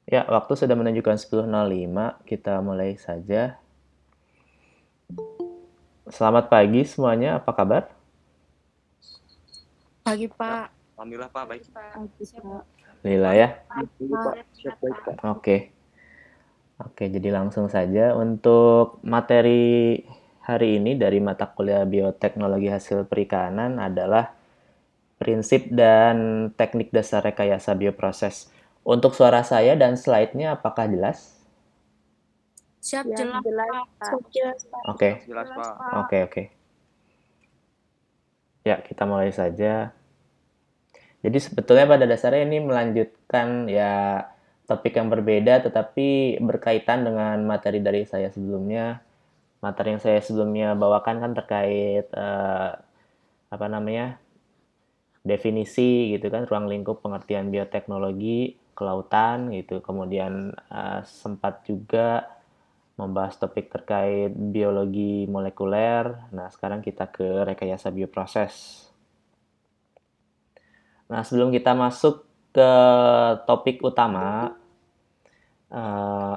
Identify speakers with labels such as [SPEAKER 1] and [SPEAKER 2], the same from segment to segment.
[SPEAKER 1] Ya, waktu sudah menunjukkan 10.05, kita mulai saja. Selamat pagi semuanya, apa kabar?
[SPEAKER 2] Pagi,
[SPEAKER 3] Ya,
[SPEAKER 2] Pak.
[SPEAKER 3] alhamdulillah Pak, baik.
[SPEAKER 2] Pagi, Pak.
[SPEAKER 1] Alhamdulillah ya.
[SPEAKER 3] Dulu Pak, siap baik Pak.
[SPEAKER 1] Oke. Oke, jadi langsung saja untuk materi hari ini dari mata kuliah Bioteknologi Hasil Perikanan adalah prinsip dan teknik dasar rekayasa bioproses. Untuk suara saya dan slide-nya apakah jelas?
[SPEAKER 2] Siap
[SPEAKER 4] Ya,
[SPEAKER 2] jelas,
[SPEAKER 4] jelas,
[SPEAKER 2] Pak.
[SPEAKER 4] Pak.
[SPEAKER 1] Oke.
[SPEAKER 3] Jelas Pak.
[SPEAKER 1] Oke. Ya, kita mulai saja. Jadi sebetulnya pada dasarnya ini melanjutkan ya topik yang berbeda tetapi berkaitan dengan materi dari saya sebelumnya. Materi yang saya sebelumnya bawakan kan terkait apa namanya? Definisi gitu kan, ruang lingkup pengertian bioteknologi kelautan gitu. Kemudian sempat juga membahas topik terkait biologi molekuler. Nah, sekarang kita ke rekayasa bioproses. Nah, sebelum kita masuk ke topik utama, eh,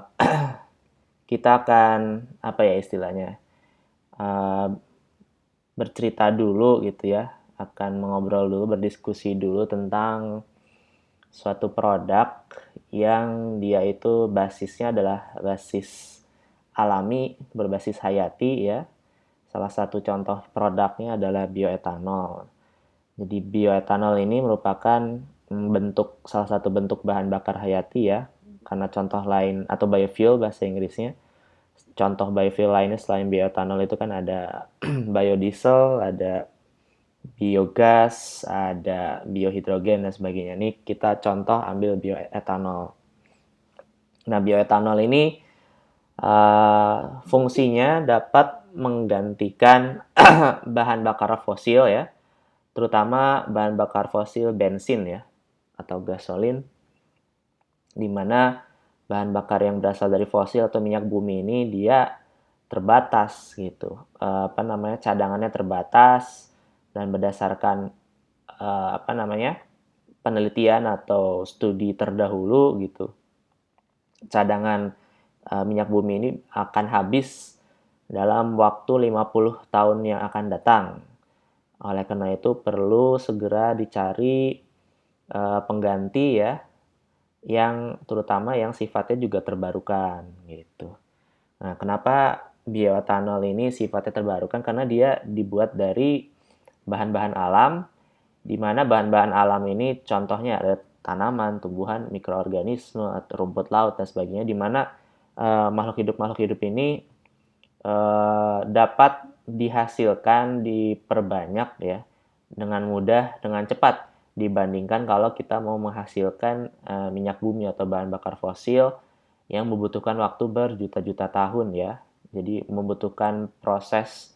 [SPEAKER 1] kita akan apa ya istilahnya eh, bercerita dulu gitu ya, akan mengobrol dulu, berdiskusi dulu tentang suatu produk yang dia itu basisnya adalah basis alami, berbasis hayati ya. Salah satu contoh produknya adalah bioetanol. Jadi bioetanol ini merupakan salah satu bentuk bahan bakar hayati ya, karena contoh lain atau biofuel bahasa Inggrisnya. Contoh biofuel lainnya selain bioetanol itu kan ada biodiesel, ada biogas, ada biohidrogen dan sebagainya. Ini kita contoh ambil bioetanol. Nah, bioetanol ini fungsinya dapat menggantikan bahan bakar fosil ya, terutama bahan bakar fosil bensin ya atau gasolin, di mana bahan bakar yang berasal dari fosil atau minyak bumi ini dia terbatas gitu, apa namanya, cadangannya terbatas, dan berdasarkan apa namanya, penelitian atau studi terdahulu gitu, cadangan minyak bumi ini akan habis dalam waktu 50 tahun yang akan datang. Oleh karena itu perlu segera dicari pengganti ya, yang terutama yang sifatnya juga terbarukan gitu. Nah, kenapa bioetanol ini sifatnya terbarukan? Karena dia dibuat dari bahan-bahan alam, di mana bahan-bahan alam ini contohnya ada tanaman, tumbuhan, mikroorganisme, rumput laut dan sebagainya, di mana makhluk hidup ini dapat dihasilkan, diperbanyak ya dengan mudah, dengan cepat dibandingkan kalau kita mau menghasilkan minyak bumi atau bahan bakar fosil yang membutuhkan waktu berjuta-juta tahun ya. Jadi membutuhkan proses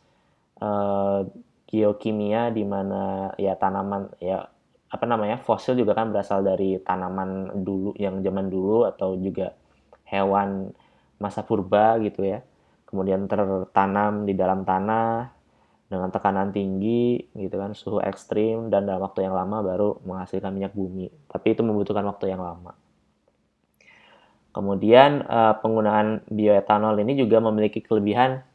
[SPEAKER 1] eh, geokimia di mana ya tanaman ya apa namanya, fosil juga kan berasal dari tanaman dulu yang zaman dulu atau juga hewan masa purba gitu ya. Kemudian tertanam di dalam tanah dengan tekanan tinggi gitu kan, suhu ekstrim, dan dalam waktu yang lama baru menghasilkan minyak bumi. Tapi itu membutuhkan waktu yang lama. Kemudian penggunaan bioetanol ini juga memiliki kelebihan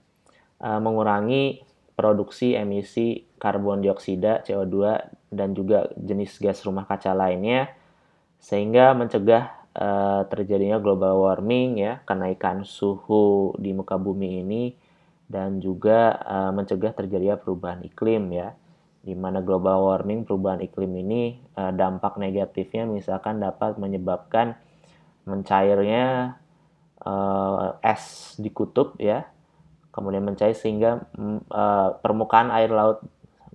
[SPEAKER 1] mengurangi produksi emisi karbon dioksida, CO2, dan juga jenis gas rumah kaca lainnya, sehingga mencegah terjadinya global warming ya, kenaikan suhu di muka bumi ini, dan juga mencegah terjadinya perubahan iklim ya, di mana global warming, perubahan iklim ini dampak negatifnya misalkan dapat menyebabkan mencairnya es di kutub ya, kemudian mencair sehingga permukaan air laut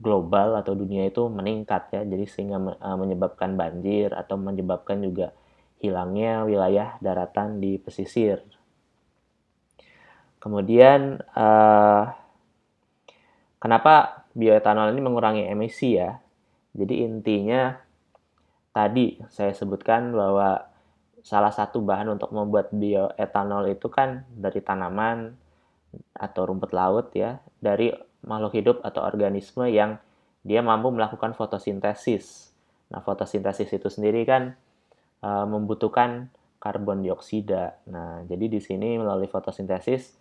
[SPEAKER 1] global atau dunia itu meningkat ya, jadi sehingga menyebabkan banjir atau menyebabkan juga hilangnya wilayah daratan di pesisir. Kemudian kenapa bioetanol ini mengurangi emisi ya? Jadi intinya tadi saya sebutkan bahwa salah satu bahan untuk membuat bioetanol itu kan dari tanaman atau rumput laut ya, dari makhluk hidup atau organisme yang dia mampu melakukan fotosintesis. Nah, fotosintesis itu sendiri kan membutuhkan karbon dioksida. Nah, jadi di sini melalui fotosintesis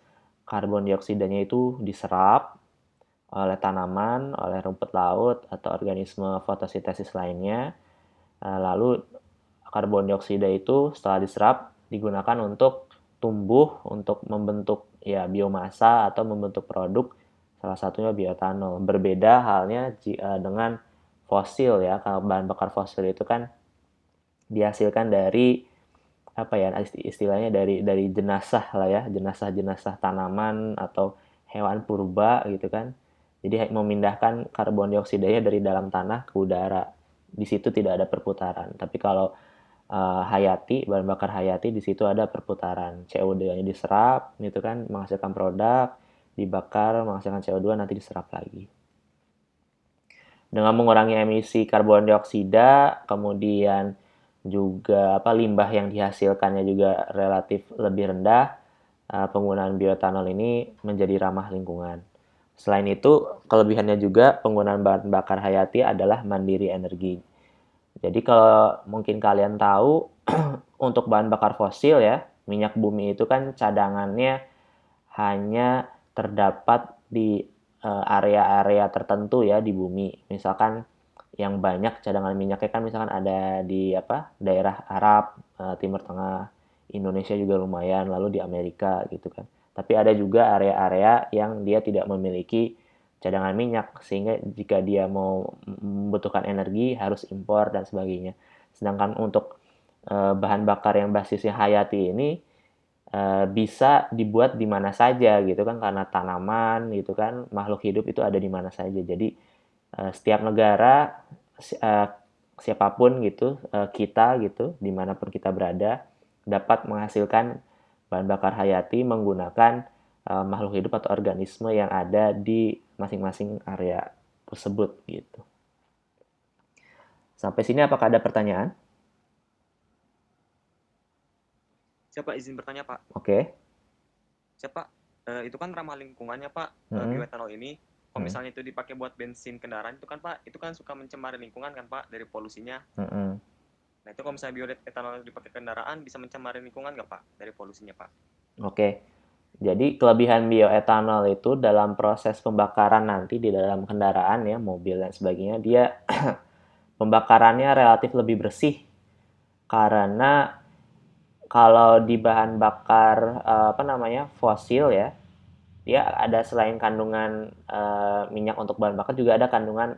[SPEAKER 1] karbon dioksidanya itu diserap oleh tanaman, oleh rumput laut atau organisme fotosintesis lainnya. Lalu karbon dioksida itu setelah diserap digunakan untuk tumbuh untuk membentuk ya biomasa atau membentuk produk, salah satunya bioetanol. Berbeda halnya dengan fosil ya. Kalau bahan bakar fosil itu kan dihasilkan dari apa ya istilahnya dari jenazah lah ya, jenazah tanaman atau hewan purba gitu kan. Jadi memindahkan karbon dioksidanya dari dalam tanah ke udara. Di situ tidak ada perputaran. Tapi kalau hayati, bahan bakar hayati, di situ ada perputaran. CO2-nya diserap gitu kan, menghasilkan produk, dibakar menghasilkan CO2, nanti diserap lagi. Dengan mengurangi emisi karbon dioksida, kemudian juga limbah yang dihasilkannya juga relatif lebih rendah, penggunaan bioetanol ini menjadi ramah lingkungan. Selain itu, kelebihannya juga penggunaan bahan bakar hayati adalah mandiri energi. Jadi kalau mungkin kalian tahu, untuk bahan bakar fosil ya, minyak bumi itu kan cadangannya hanya terdapat di area-area tertentu ya di bumi. Misalkan yang banyak cadangan minyaknya kan misalkan ada di daerah Arab, Timur Tengah, Indonesia juga lumayan, lalu di Amerika gitu kan. Tapi ada juga area-area yang dia tidak memiliki cadangan minyak, sehingga jika dia mau membutuhkan energi harus impor dan sebagainya. Sedangkan untuk bahan bakar yang basisnya hayati ini bisa dibuat di mana saja gitu kan, karena tanaman gitu kan, makhluk hidup itu ada di mana saja. Jadi setiap negara, siapapun gitu, kita gitu, dimanapun kita berada, dapat menghasilkan bahan bakar hayati menggunakan makhluk hidup atau organisme yang ada di masing-masing area tersebut gitu. Sampai sini apakah ada pertanyaan?
[SPEAKER 3] Siapa izin bertanya, Pak?
[SPEAKER 1] Oke.
[SPEAKER 3] Siapa? Itu kan ramah lingkungannya, Pak. Bioetanol ini. Kalau misalnya itu dipakai buat bensin kendaraan itu kan, Pak, itu kan suka mencemari lingkungan kan, Pak, dari polusinya. Nah, itu kalau misalnya bioetanol dipakai kendaraan bisa mencemari lingkungan nggak, Pak, dari polusinya, Pak?
[SPEAKER 1] Oke. Jadi kelebihan bioetanol itu dalam proses pembakaran nanti di dalam kendaraan ya, mobil dan sebagainya, dia pembakarannya relatif lebih bersih karena kalau di bahan bakar fosil ya, dia ada selain kandungan minyak untuk bahan bakar juga ada kandungan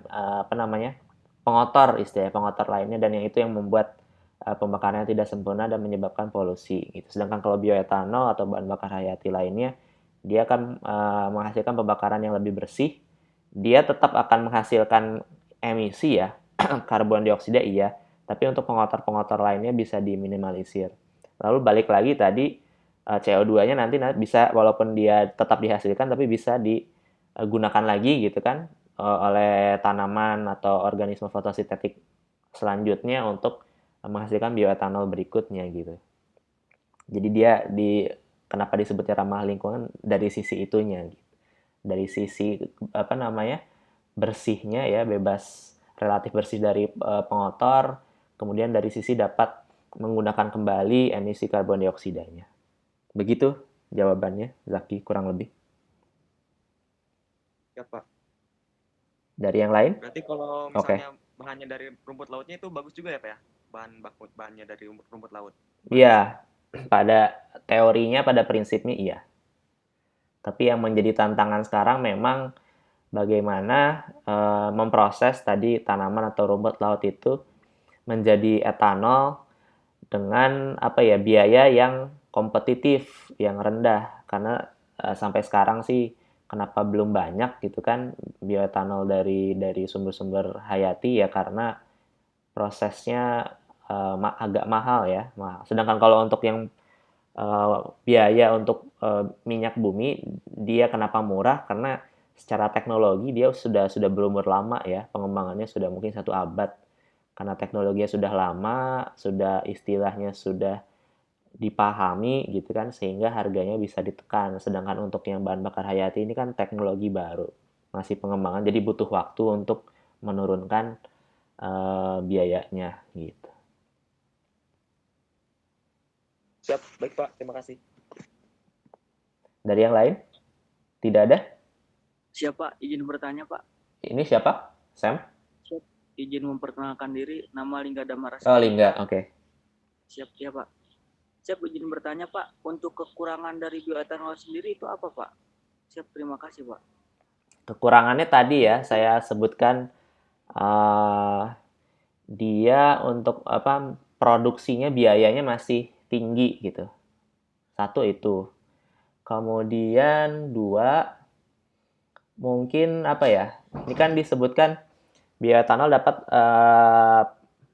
[SPEAKER 1] pengotor, istilahnya pengotor lainnya, dan yang itu yang membuat pembakarannya tidak sempurna dan menyebabkan polusi gitu. Sedangkan kalau bioetanol atau bahan bakar hayati lainnya, dia akan menghasilkan pembakaran yang lebih bersih. Dia tetap akan menghasilkan emisi ya, karbon dioksida iya, tapi untuk pengotor-pengotor lainnya bisa diminimalisir. Lalu balik lagi tadi, CO2-nya nanti bisa, walaupun dia tetap dihasilkan, tapi bisa digunakan lagi gitu kan, oleh tanaman atau organisme fotosintetik selanjutnya untuk menghasilkan bioetanol berikutnya gitu. Jadi dia kenapa disebutnya ramah lingkungan dari sisi itunya gitu. Dari sisi bersihnya ya, bebas, relatif bersih dari pengotor, kemudian dari sisi dapat menggunakan kembali emisi karbon dioksidanya. Begitu jawabannya, Zaki, kurang lebih.
[SPEAKER 3] Ya, Pak.
[SPEAKER 1] Dari yang lain?
[SPEAKER 3] Berarti kalau misalnya bahannya dari rumput lautnya itu bagus juga ya, Pak ya? Bahannya dari rumput laut.
[SPEAKER 1] Iya, pada teorinya, pada prinsipnya iya. Tapi yang menjadi tantangan sekarang memang bagaimana memproses tadi tanaman atau rumput laut itu menjadi etanol dengan biaya yang kompetitif, yang rendah. Karena sampai sekarang sih kenapa belum banyak gitu kan bioetanol dari sumber-sumber hayati, ya karena prosesnya agak mahal ya. Sedangkan kalau untuk yang biaya untuk minyak bumi, dia kenapa murah? Karena secara teknologi dia sudah berumur lama ya, pengembangannya sudah mungkin 1 abad. Karena teknologinya sudah lama, sudah istilahnya sudah dipahami gitu kan, sehingga harganya bisa ditekan. Sedangkan untuk yang bahan bakar hayati ini kan teknologi baru, masih pengembangan, jadi butuh waktu untuk menurunkan biayanya gitu.
[SPEAKER 3] Siap, baik Pak, terima kasih.
[SPEAKER 1] Dari yang lain? Tidak ada?
[SPEAKER 4] Siapa? Izin bertanya, Pak.
[SPEAKER 1] Ini siapa? Sam?
[SPEAKER 4] Siap. Izin memperkenalkan diri. Nama Lingga Damaras.
[SPEAKER 1] Oh, Lingga. Oke.
[SPEAKER 4] Siap, ya Pak. Siap, izin bertanya, Pak. Untuk kekurangan dari bioetanol sendiri itu apa, Pak? Siap, terima kasih, Pak.
[SPEAKER 1] Kekurangannya tadi ya, saya sebutkan dia untuk produksinya biayanya masih tinggi gitu. Satu itu. Kemudian dua, mungkin ini kan disebutkan bioetanol dapat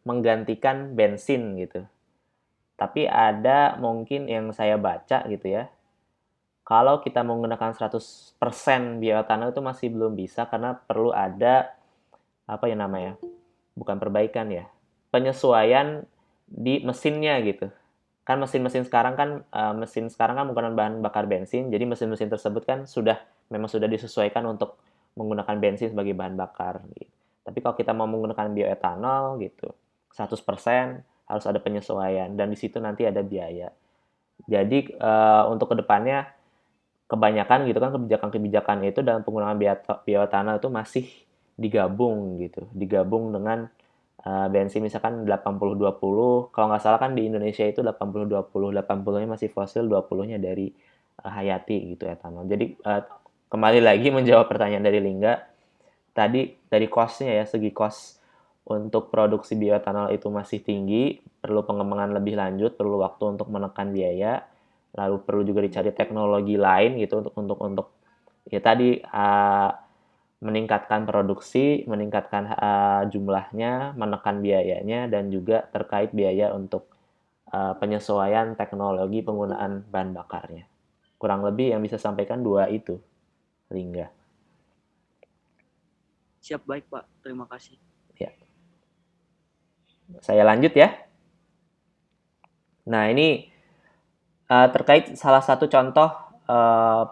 [SPEAKER 1] menggantikan bensin gitu. Tapi ada mungkin yang saya baca gitu ya, kalau kita menggunakan 100% bioetanol itu masih belum bisa karena perlu ada bukan perbaikan ya, penyesuaian di mesinnya gitu. Kan mesin-mesin sekarang kan menggunakan bahan bakar bensin, jadi mesin-mesin tersebut kan memang sudah disesuaikan untuk menggunakan bensin sebagai bahan bakar gitu. Tapi kalau kita mau menggunakan bioetanol gitu, 100% harus ada penyesuaian dan di situ nanti ada biaya. Jadi untuk kedepannya kebanyakan gitu kan kebijakan-kebijakan itu dalam penggunaan bioetanol itu masih digabung dengan bensin misalkan 80-20, kalau nggak salah kan di Indonesia itu 80-20, 80-nya masih fosil, 20-nya dari hayati gitu etanol. Jadi kembali lagi menjawab pertanyaan dari Lingga, tadi dari cost-nya ya, segi cost untuk produksi bioetanol itu masih tinggi, perlu pengembangan lebih lanjut, perlu waktu untuk menekan biaya, lalu perlu juga dicari teknologi lain gitu untuk ya tadi meningkatkan produksi, meningkatkan jumlahnya, menekan biayanya, dan juga terkait biaya untuk penyesuaian teknologi penggunaan bahan bakarnya. Kurang lebih yang bisa sampaikan dua itu, Lingga.
[SPEAKER 4] Siap, baik Pak. Terima kasih.
[SPEAKER 1] Ya. Saya lanjut ya. Nah, ini terkait salah satu contoh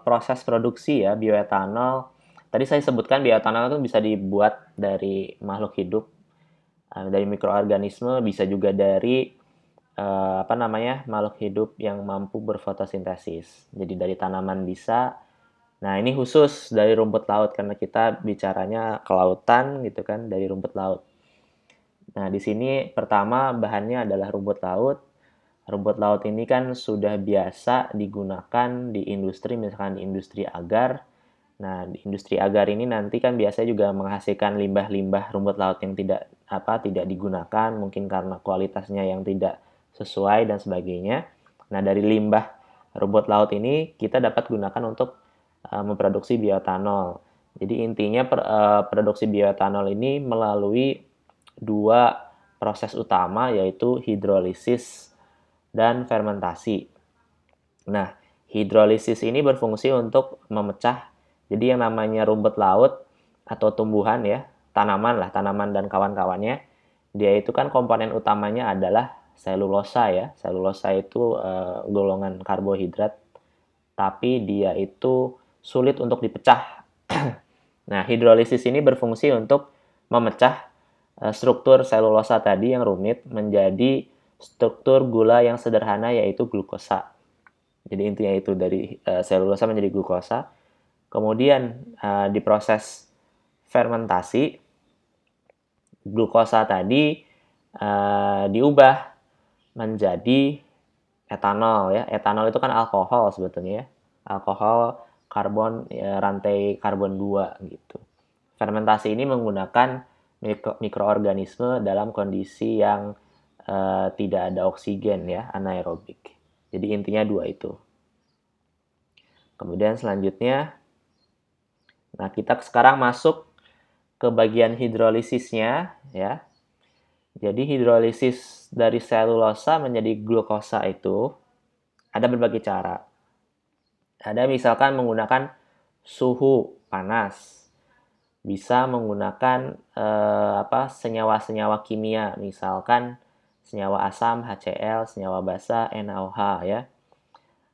[SPEAKER 1] proses produksi ya, bioetanol. Tadi saya sebutkan bioetanol itu bisa dibuat dari makhluk hidup, dari mikroorganisme, bisa juga dari makhluk hidup yang mampu berfotosintesis. Jadi dari tanaman bisa. Nah, ini khusus dari rumput laut karena kita bicaranya kelautan gitu kan, dari rumput laut. Nah, di sini pertama bahannya adalah rumput laut. Rumput laut ini kan sudah biasa digunakan di industri, misalkan di industri agar. Nah, di industri agar ini nanti kan biasanya juga menghasilkan limbah-limbah rumput laut yang tidak digunakan, mungkin karena kualitasnya yang tidak sesuai dan sebagainya. Nah, dari limbah rumput laut ini kita dapat gunakan untuk memproduksi bioetanol. Jadi intinya produksi bioetanol ini melalui dua proses utama, yaitu hidrolisis dan fermentasi. Nah, hidrolisis ini berfungsi untuk memecah, jadi yang namanya rumput laut atau tumbuhan ya, tanaman dan kawan-kawannya, dia itu kan komponen utamanya adalah selulosa ya. Selulosa itu golongan karbohidrat, tapi dia itu sulit untuk dipecah. Nah, hidrolisis ini berfungsi untuk memecah struktur selulosa tadi yang rumit menjadi struktur gula yang sederhana, yaitu glukosa. Jadi intinya itu dari selulosa menjadi glukosa. Kemudian diproses fermentasi, glukosa tadi diubah menjadi etanol ya. Etanol itu kan alkohol sebetulnya ya. Alkohol karbon ya, rantai karbon 2 gitu. Fermentasi ini menggunakan mikroorganisme dalam kondisi yang tidak ada oksigen ya, anaerobik. Jadi intinya dua itu. Kemudian selanjutnya, nah kita sekarang masuk ke bagian hidrolisisnya ya. Jadi hidrolisis dari selulosa menjadi glukosa itu ada berbagai cara. Ada misalkan menggunakan suhu panas, bisa menggunakan senyawa-senyawa kimia, misalkan senyawa asam HCl, senyawa basa NaOH ya.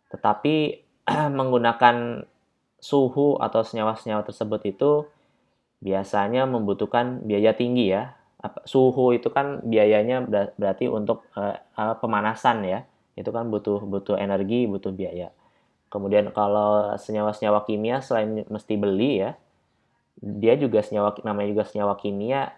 [SPEAKER 1] Tetapi menggunakan suhu atau senyawa-senyawa tersebut itu biasanya membutuhkan biaya tinggi ya. Suhu itu kan biayanya berarti untuk pemanasan ya. Itu kan butuh energi, butuh biaya. Kemudian kalau senyawa-senyawa kimia selain mesti beli ya, dia juga namanya juga senyawa kimia,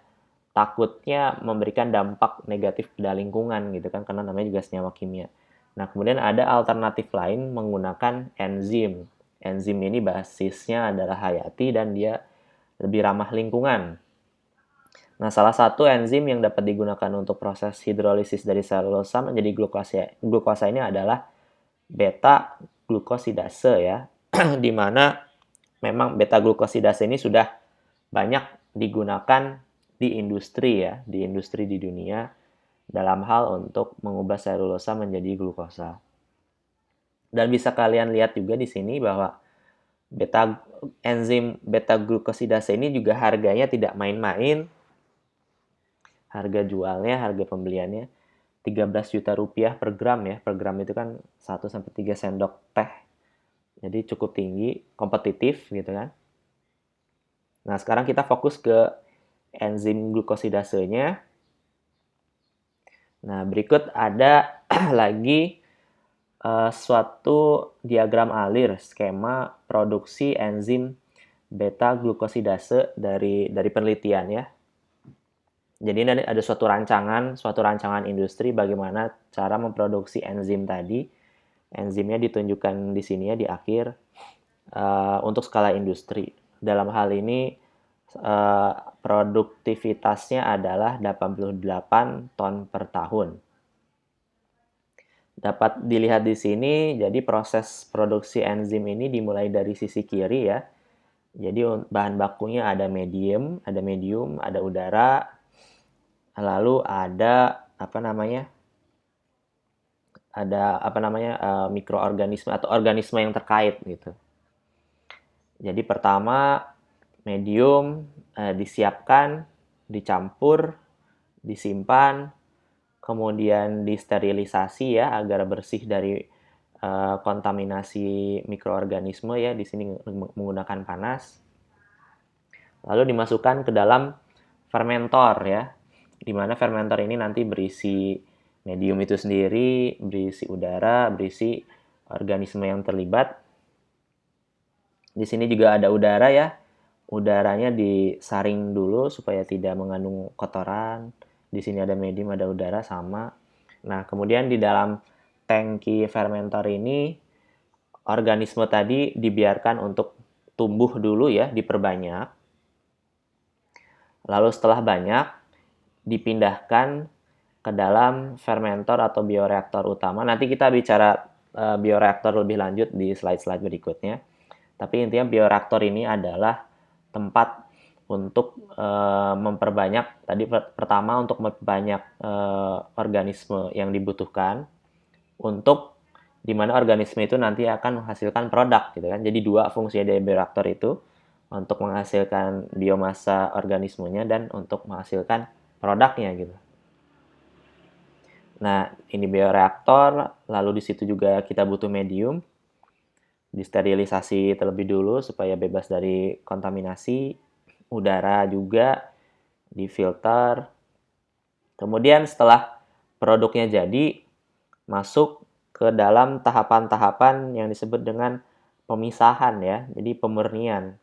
[SPEAKER 1] takutnya memberikan dampak negatif pada lingkungan gitu kan, karena namanya juga senyawa kimia. Nah, kemudian ada alternatif lain menggunakan enzim. Enzim ini basisnya adalah hayati dan dia lebih ramah lingkungan. Nah, salah satu enzim yang dapat digunakan untuk proses hidrolisis dari selulosa menjadi glukosa ini adalah beta glukosidase ya, di mana memang beta glukosidase ini sudah banyak digunakan di industri ya, di industri di dunia dalam hal untuk mengubah selulosa menjadi glukosa. Dan bisa kalian lihat juga di sini bahwa enzim beta glukosidase ini juga harganya tidak main-main. Harga jualnya, harga pembeliannya 13 juta rupiah per gram ya. Per gram itu kan 1-3 sendok teh. Jadi cukup tinggi, kompetitif gitu kan. Nah, sekarang kita fokus ke enzim glukosidasenya. Nah, berikut ada lagi suatu diagram alir, skema produksi enzim beta glukosidase dari penelitian ya. Jadi ini ada suatu rancangan industri bagaimana cara memproduksi enzim tadi. Enzimnya ditunjukkan di sini ya di akhir untuk skala industri. Dalam hal ini produktivitasnya adalah 88 ton per tahun. Dapat dilihat di sini, jadi proses produksi enzim ini dimulai dari sisi kiri ya. Jadi bahan bakunya ada medium, ada udara, lalu ada mikroorganisme atau organisme yang terkait gitu. Jadi pertama medium disiapkan, dicampur, disimpan, kemudian disterilisasi ya agar bersih dari kontaminasi mikroorganisme ya, di sini menggunakan panas. Lalu dimasukkan ke dalam fermentor ya, di mana fermentor ini nanti berisi medium itu sendiri, berisi udara, berisi organisme yang terlibat. Di sini juga ada udara ya. Udaranya disaring dulu supaya tidak mengandung kotoran. Di sini ada medium, ada udara sama. Nah, kemudian di dalam tangki fermentor ini organisme tadi dibiarkan untuk tumbuh dulu ya, diperbanyak. Lalu setelah banyak dipindahkan ke dalam fermentor atau bioreaktor utama. Nanti kita bicara bioreaktor lebih lanjut di slide-slide berikutnya. Tapi intinya bioreaktor ini adalah tempat untuk memperbanyak, tadi pertama untuk memperbanyak organisme yang dibutuhkan, untuk di mana organisme itu nanti akan menghasilkan produk gitu kan. Jadi dua fungsi dari bioreaktor itu, untuk menghasilkan biomasa organismenya dan untuk menghasilkan produknya gitu. Nah, ini bioreaktor, lalu di situ juga kita butuh medium, disterilisasi terlebih dulu supaya bebas dari kontaminasi, udara juga difilter. Kemudian setelah produknya jadi, masuk ke dalam tahapan-tahapan yang disebut dengan pemisahan ya, jadi pemurnian.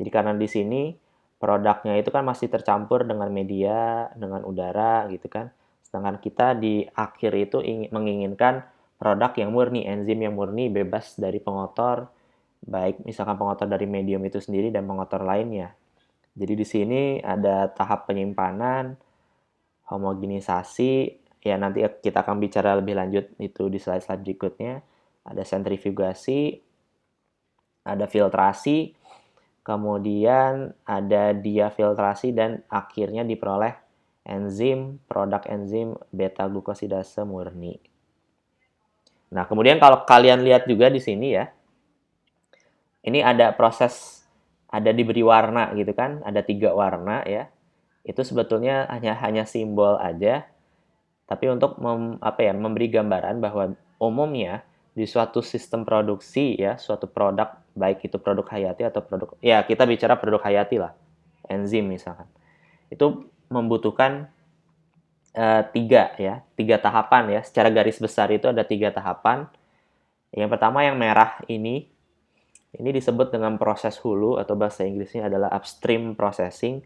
[SPEAKER 1] Jadi karena di sini produknya itu kan masih tercampur dengan media, dengan udara gitu kan. Sedangkan kita di akhir itu menginginkan produk yang murni, enzim yang murni, bebas dari pengotor, baik misalkan pengotor dari medium itu sendiri dan pengotor lainnya. Jadi di sini ada tahap penyimpanan, homogenisasi, ya nanti kita akan bicara lebih lanjut itu di slide-slide berikutnya. Ada sentrifugasi, ada filtrasi, kemudian ada diafiltrasi, dan akhirnya diperoleh produk enzim beta glukosidase murni. Nah, kemudian kalau kalian lihat juga di sini ya, ini ada proses, ada diberi warna gitu kan, ada 3 warna ya. Itu sebetulnya hanya simbol aja, tapi untuk memberi gambaran bahwa umumnya di suatu sistem produksi ya, suatu produk, baik itu produk hayati atau produk, ya kita bicara produk hayati lah, enzim misalkan, itu membutuhkan tiga tahapan ya. Secara garis besar itu ada 3 tahapan. Yang pertama yang merah ini disebut dengan proses hulu atau bahasa Inggrisnya adalah upstream processing.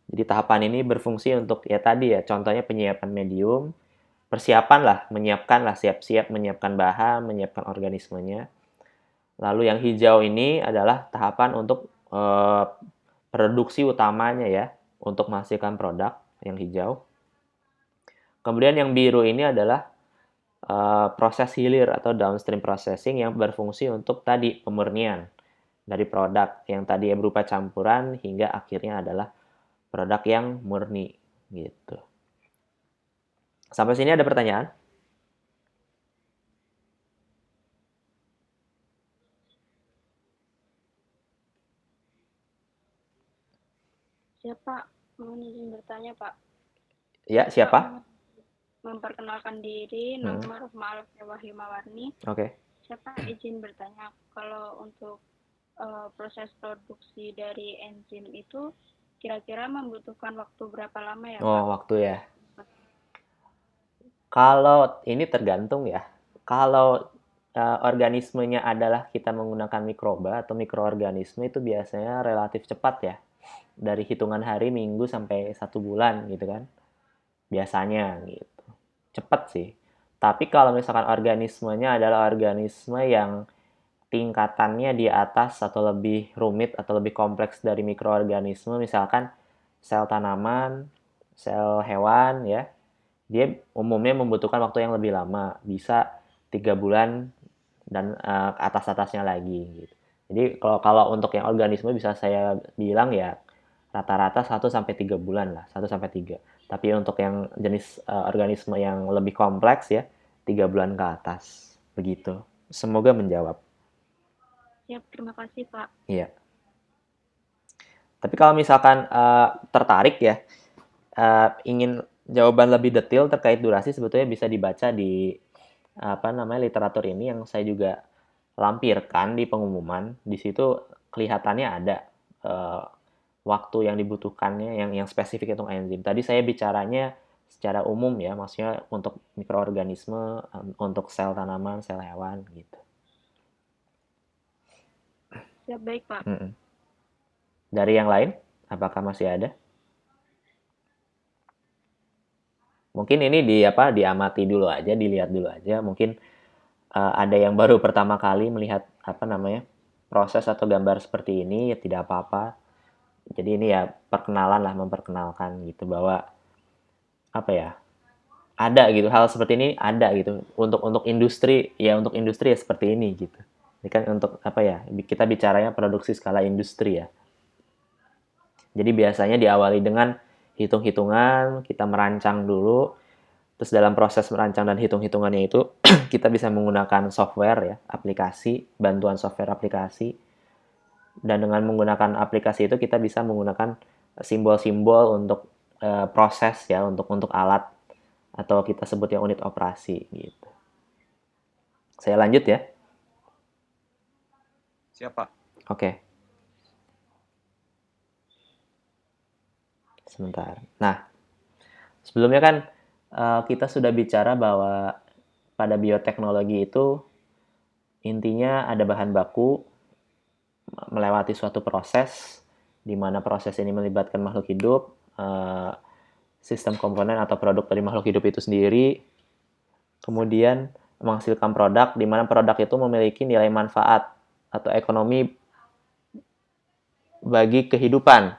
[SPEAKER 1] Jadi tahapan ini berfungsi untuk ya tadi ya, contohnya penyiapan medium, menyiapkan siap-siap menyiapkan bahan, menyiapkan organismenya. Lalu yang hijau ini adalah tahapan untuk produksi utamanya ya, untuk menghasilkan produk yang hijau. Kemudian yang biru ini adalah proses hilir atau downstream processing yang berfungsi untuk tadi pemurnian dari produk yang tadi berupa campuran hingga akhirnya adalah produk yang murni gitu. Sampai sini ada pertanyaan?
[SPEAKER 2] Siapa? Mohon izin bertanya, Pak.
[SPEAKER 1] Ya, siapa?
[SPEAKER 2] Memperkenalkan diri, nama Rohma Alfewa Himawarni.
[SPEAKER 1] Oke.
[SPEAKER 2] Siapa izin bertanya, kalau untuk proses produksi dari enzim itu kira-kira membutuhkan waktu berapa lama ya, Pak?
[SPEAKER 1] Oh, waktu ya. Kalau ini tergantung ya. Kalau organismenya adalah kita menggunakan mikroba atau mikroorganisme itu biasanya relatif cepat ya. Dari hitungan hari, minggu, sampai 1 bulan gitu kan. Biasanya gitu. Cepat sih. Tapi kalau misalkan organismenya adalah organisme yang tingkatannya di atas atau lebih rumit atau lebih kompleks dari mikroorganisme, misalkan sel tanaman, sel hewan ya, dia umumnya membutuhkan waktu yang lebih lama, bisa 3 bulan dan atas-atasnya lagi gitu. Jadi kalau untuk yang organisme bisa saya bilang ya rata-rata 1-3 bulan lah, 1-3. Tapi untuk yang jenis organisme yang lebih kompleks ya 3 bulan ke atas. Begitu. Semoga menjawab.
[SPEAKER 2] Siap, terima kasih, Pak.
[SPEAKER 1] Iya. Tapi kalau misalkan tertarik ya, ingin jawaban lebih detail terkait durasi, sebetulnya bisa dibaca di literatur ini yang saya juga lampirkan di pengumuman. Di situ kelihatannya ada waktu yang dibutuhkannya yang spesifik untuk enzim. Tadi saya bicaranya secara umum ya, maksudnya untuk mikroorganisme, untuk sel tanaman, sel hewan gitu.
[SPEAKER 2] Siap, baik, Pak.
[SPEAKER 1] Dari yang lain, apakah masih ada? Mungkin ini diamati dulu aja, dilihat dulu aja. Mungkin ada yang baru pertama kali melihat proses atau gambar seperti ini, ya tidak apa-apa. Jadi ini ya memperkenalkan gitu bahwa ada gitu, hal seperti ini ada gitu untuk industri ya seperti ini gitu. Ini kan untuk kita bicaranya produksi skala industri ya. Jadi biasanya diawali dengan hitung-hitungan, kita merancang dulu. Terus dalam proses merancang dan hitung-hitungannya itu kita bisa menggunakan software ya, aplikasi, bantuan software aplikasi. Dan dengan menggunakan aplikasi itu kita bisa menggunakan simbol-simbol untuk proses ya, untuk alat atau kita sebutnya unit operasi gitu. Saya lanjut ya.
[SPEAKER 3] Siapa?
[SPEAKER 1] Oke. Sebentar. Nah, sebelumnya kan kita sudah bicara bahwa pada bioteknologi itu intinya ada bahan baku melewati suatu proses, di mana proses ini melibatkan makhluk hidup, sistem komponen atau produk dari makhluk hidup itu sendiri, kemudian menghasilkan produk, di mana produk itu memiliki nilai manfaat atau ekonomi bagi kehidupan,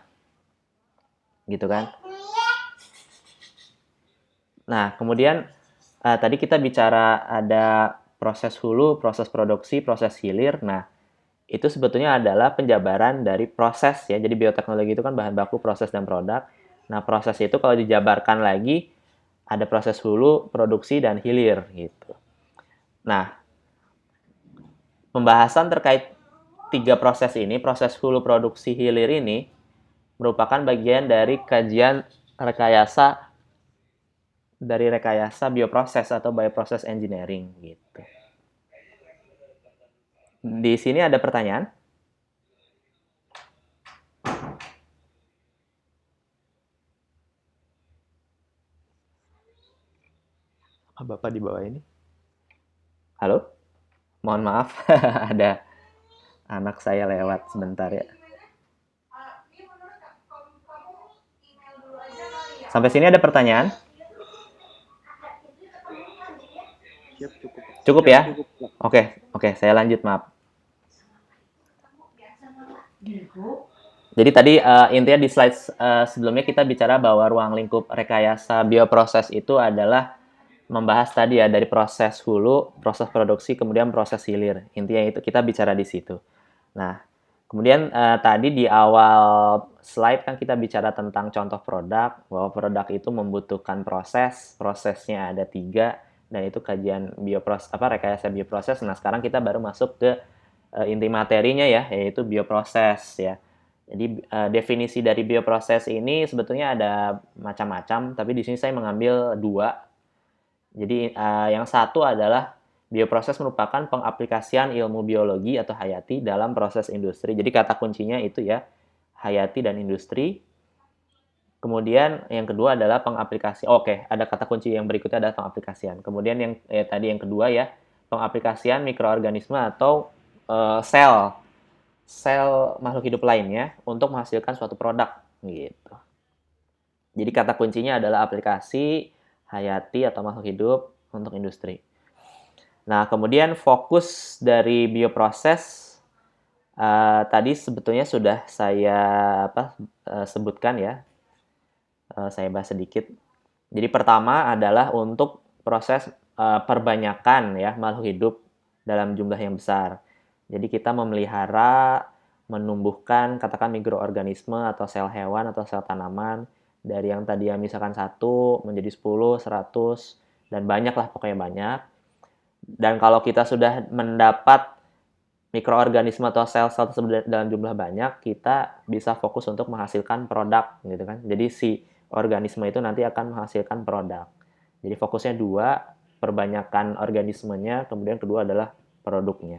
[SPEAKER 1] gitu kan? Nah, kemudian tadi kita bicara ada proses hulu, proses produksi, proses hilir. Nah, itu sebetulnya adalah penjabaran dari proses ya. Jadi bioteknologi itu kan bahan baku, proses, dan produk. Nah, proses itu kalau dijabarkan lagi, ada proses hulu, produksi, dan hilir gitu. Nah, pembahasan terkait 3 proses ini, proses hulu, produksi, hilir ini, merupakan bagian dari kajian rekayasa bioproses atau bioprocess engineering gitu. Di sini ada pertanyaan? Bapak di bawah ini. Halo? Mohon maaf, ada anak saya lewat sebentar ya. Sampai sini ada pertanyaan?
[SPEAKER 4] Siap, cukup.
[SPEAKER 1] Cukup
[SPEAKER 4] Siap,
[SPEAKER 1] ya?
[SPEAKER 4] cukup, Pak.
[SPEAKER 1] Oke, saya lanjut, maaf. Jadi tadi intinya di slide sebelumnya kita bicara bahwa ruang lingkup rekayasa bioproses itu adalah membahas tadi ya dari proses hulu, proses produksi, kemudian proses hilir. Intinya itu kita bicara di situ. Nah, kemudian tadi di awal slide kan kita bicara tentang contoh produk, bahwa produk itu membutuhkan prosesnya ada 3, dan itu kajian rekayasa bioproses. Nah, sekarang kita baru masuk ke inti materinya ya, yaitu bioproses ya. Jadi definisi dari bioproses ini sebetulnya ada macam-macam, tapi di sini saya mengambil 2. Jadi yang satu adalah bioproses merupakan pengaplikasian ilmu biologi atau hayati dalam proses industri. Jadi kata kuncinya itu ya, hayati dan industri. Kemudian yang kedua adalah pengaplikasi. Ada kata kunci yang berikutnya adalah pengaplikasian. Kemudian tadi yang kedua ya, pengaplikasian mikroorganisme atau sel makhluk hidup lainnya untuk menghasilkan suatu produk gitu. Jadi kata kuncinya adalah aplikasi hayati atau makhluk hidup untuk industri. Nah, kemudian fokus dari bioproses tadi sebetulnya sudah saya sebutkan ya. Saya bahas sedikit. Jadi pertama adalah untuk proses perbanyakan ya makhluk hidup dalam jumlah yang besar. Jadi kita memelihara, menumbuhkan katakan mikroorganisme atau sel hewan atau sel tanaman dari yang tadi ya misalkan 1 menjadi 10, 100 dan banyak lah, pokoknya banyak. Dan kalau kita sudah mendapat mikroorganisme atau sel-sel tersebut dalam jumlah banyak, kita bisa fokus untuk menghasilkan produk gitu kan. Jadi si organisme itu nanti akan menghasilkan produk. Jadi fokusnya 2, perbanyakan organismenya, kemudian kedua adalah produksinya.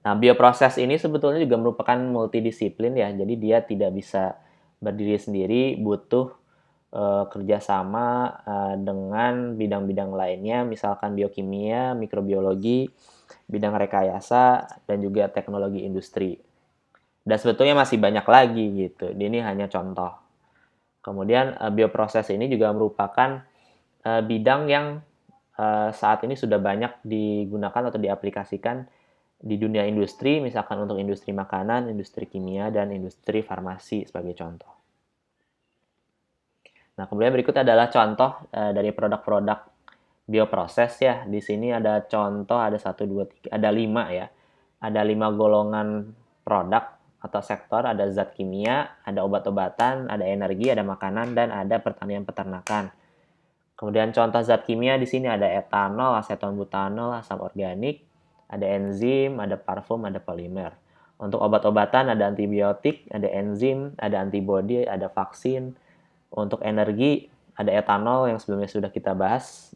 [SPEAKER 1] Nah, bioproses ini sebetulnya juga merupakan multidisiplin ya. Jadi dia tidak bisa berdiri sendiri, butuh kerjasama dengan bidang-bidang lainnya, misalkan biokimia, mikrobiologi, bidang rekayasa, dan juga teknologi industri. Dan sebetulnya masih banyak lagi gitu. Ini hanya contoh. Kemudian bioproses ini juga merupakan bidang yang saat ini sudah banyak digunakan atau diaplikasikan di dunia industri, misalkan untuk industri makanan, industri kimia, dan industri farmasi sebagai contoh. Nah, kemudian berikut adalah contoh dari produk-produk bioproses ya. Di sini ada contoh, ada 1, 2, 3, ada 5 ya. Ada 5 golongan produk atau sektor, ada zat kimia, ada obat-obatan, ada energi, ada makanan, dan ada pertanian peternakan. Kemudian contoh zat kimia di sini ada etanol, aseton butanol, asam organik, ada enzim, ada parfum, ada polimer. Untuk obat-obatan ada antibiotik, ada enzim, ada antibodi, ada vaksin. Untuk energi ada etanol yang sebelumnya sudah kita bahas,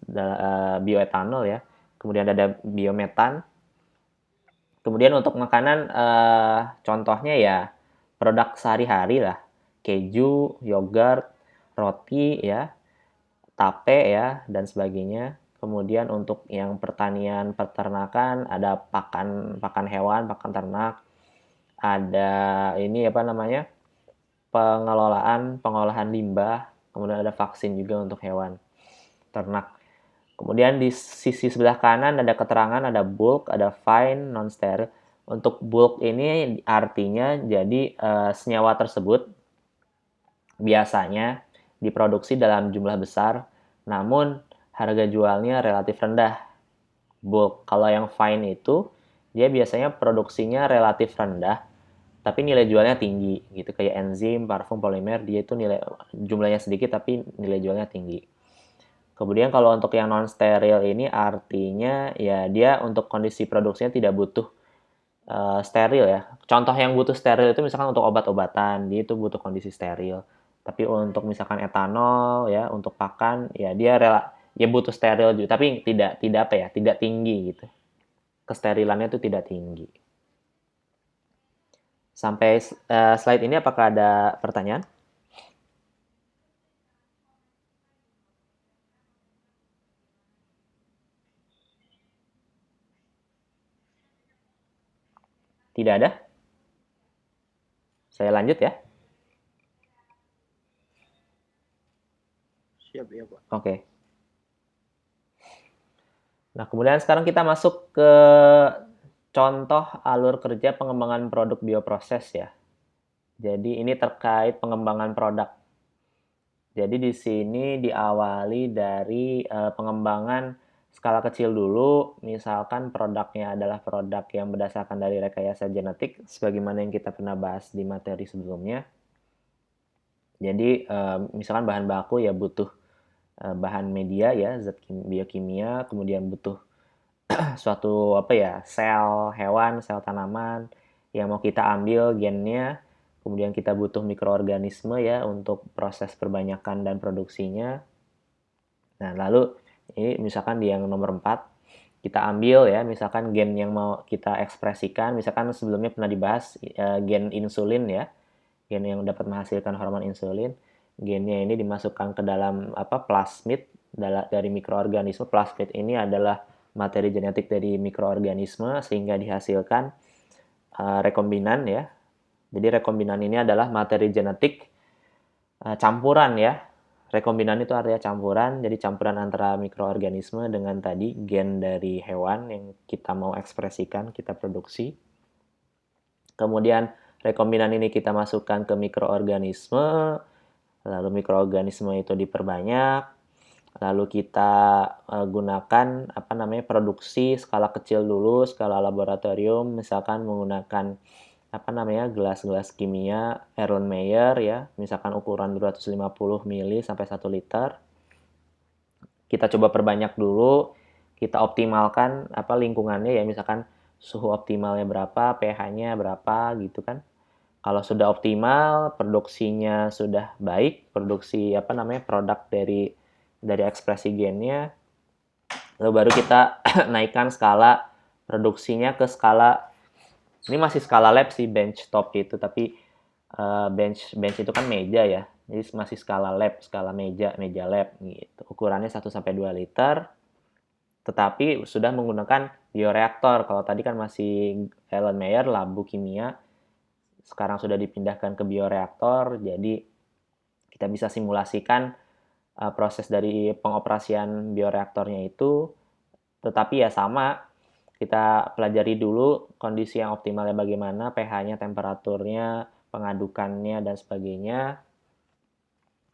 [SPEAKER 1] bioetanol ya. Kemudian ada biometan. Kemudian untuk makanan contohnya ya produk sehari-hari lah, keju, yogurt, roti ya, tape ya, dan sebagainya. Kemudian untuk yang pertanian peternakan ada pakan hewan, pakan ternak, ada ini pengolahan limbah, kemudian ada vaksin juga untuk hewan ternak. Kemudian di sisi sebelah kanan ada keterangan, ada bulk, ada fine, non-steril. Untuk bulk ini artinya jadi senyawa tersebut biasanya diproduksi dalam jumlah besar, namun harga jualnya relatif rendah. Bulk. Kalau yang fine itu, dia biasanya produksinya relatif rendah, tapi nilai jualnya tinggi gitu, kayak enzim, parfum, polimer, dia itu jumlahnya sedikit tapi nilai jualnya tinggi. Kemudian kalau untuk yang non steril ini artinya ya dia untuk kondisi produksinya tidak butuh steril ya. Contoh yang butuh steril itu misalkan untuk obat-obatan, dia itu butuh kondisi steril. Tapi untuk misalkan etanol ya untuk pakan ya dia butuh steril juga, tapi tidak tinggi gitu. Kesterilannya itu tidak tinggi. Sampai slide ini apakah ada pertanyaan? Tidak ada? Saya lanjut ya.
[SPEAKER 4] Siap ya Pak.
[SPEAKER 1] Oke. Nah, kemudian sekarang kita masuk ke contoh alur kerja pengembangan produk bioproses ya. Jadi ini terkait pengembangan produk. Jadi di sini diawali dari pengembangan skala kecil dulu, misalkan produknya adalah produk yang berdasarkan dari rekayasa genetik, sebagaimana yang kita pernah bahas di materi sebelumnya. Jadi misalkan bahan baku ya butuh bahan media ya, zat biokimia, kemudian butuh suatu sel hewan, sel tanaman yang mau kita ambil gennya, kemudian kita butuh mikroorganisme ya untuk proses perbanyakan dan produksinya. Nah, lalu ini misalkan di yang nomor 4 kita ambil ya, misalkan gen yang mau kita ekspresikan, misalkan sebelumnya pernah dibahas gen insulin ya, gen yang dapat menghasilkan hormon insulin. Gennya ini dimasukkan ke dalam plasmid dari mikroorganisme. Plasmid ini adalah materi genetik dari mikroorganisme sehingga dihasilkan rekombinan ya. Jadi rekombinan ini adalah materi genetik campuran ya. Rekombinan itu artinya campuran, jadi campuran antara mikroorganisme dengan tadi gen dari hewan yang kita mau ekspresikan, kita produksi. Kemudian rekombinan ini kita masukkan ke mikroorganisme, lalu mikroorganisme itu diperbanyak, lalu kita gunakan produksi skala kecil dulu, skala laboratorium, misalkan menggunakan gelas-gelas kimia Erlenmeyer ya, misalkan ukuran 250 ml sampai 1 liter. Kita coba perbanyak dulu, kita optimalkan lingkungannya ya, misalkan suhu optimalnya berapa, pH-nya berapa gitu kan. Kalau sudah optimal, produksinya sudah baik, produksi produk dari ekspresi gennya, lalu baru kita naikkan skala produksinya ke skala, ini masih skala lab sih, bench top itu, tapi bench itu kan meja ya, jadi masih skala lab, skala meja lab gitu. Ukurannya 1-2 liter, tetapi sudah menggunakan bioreaktor. Kalau tadi kan masih Erlenmeyer, labu kimia, sekarang sudah dipindahkan ke bioreaktor, jadi kita bisa simulasikan proses dari pengoperasian bioreaktornya itu, tetapi ya sama, kita pelajari dulu kondisi yang optimalnya bagaimana, pH-nya, temperaturnya, pengadukannya, dan sebagainya.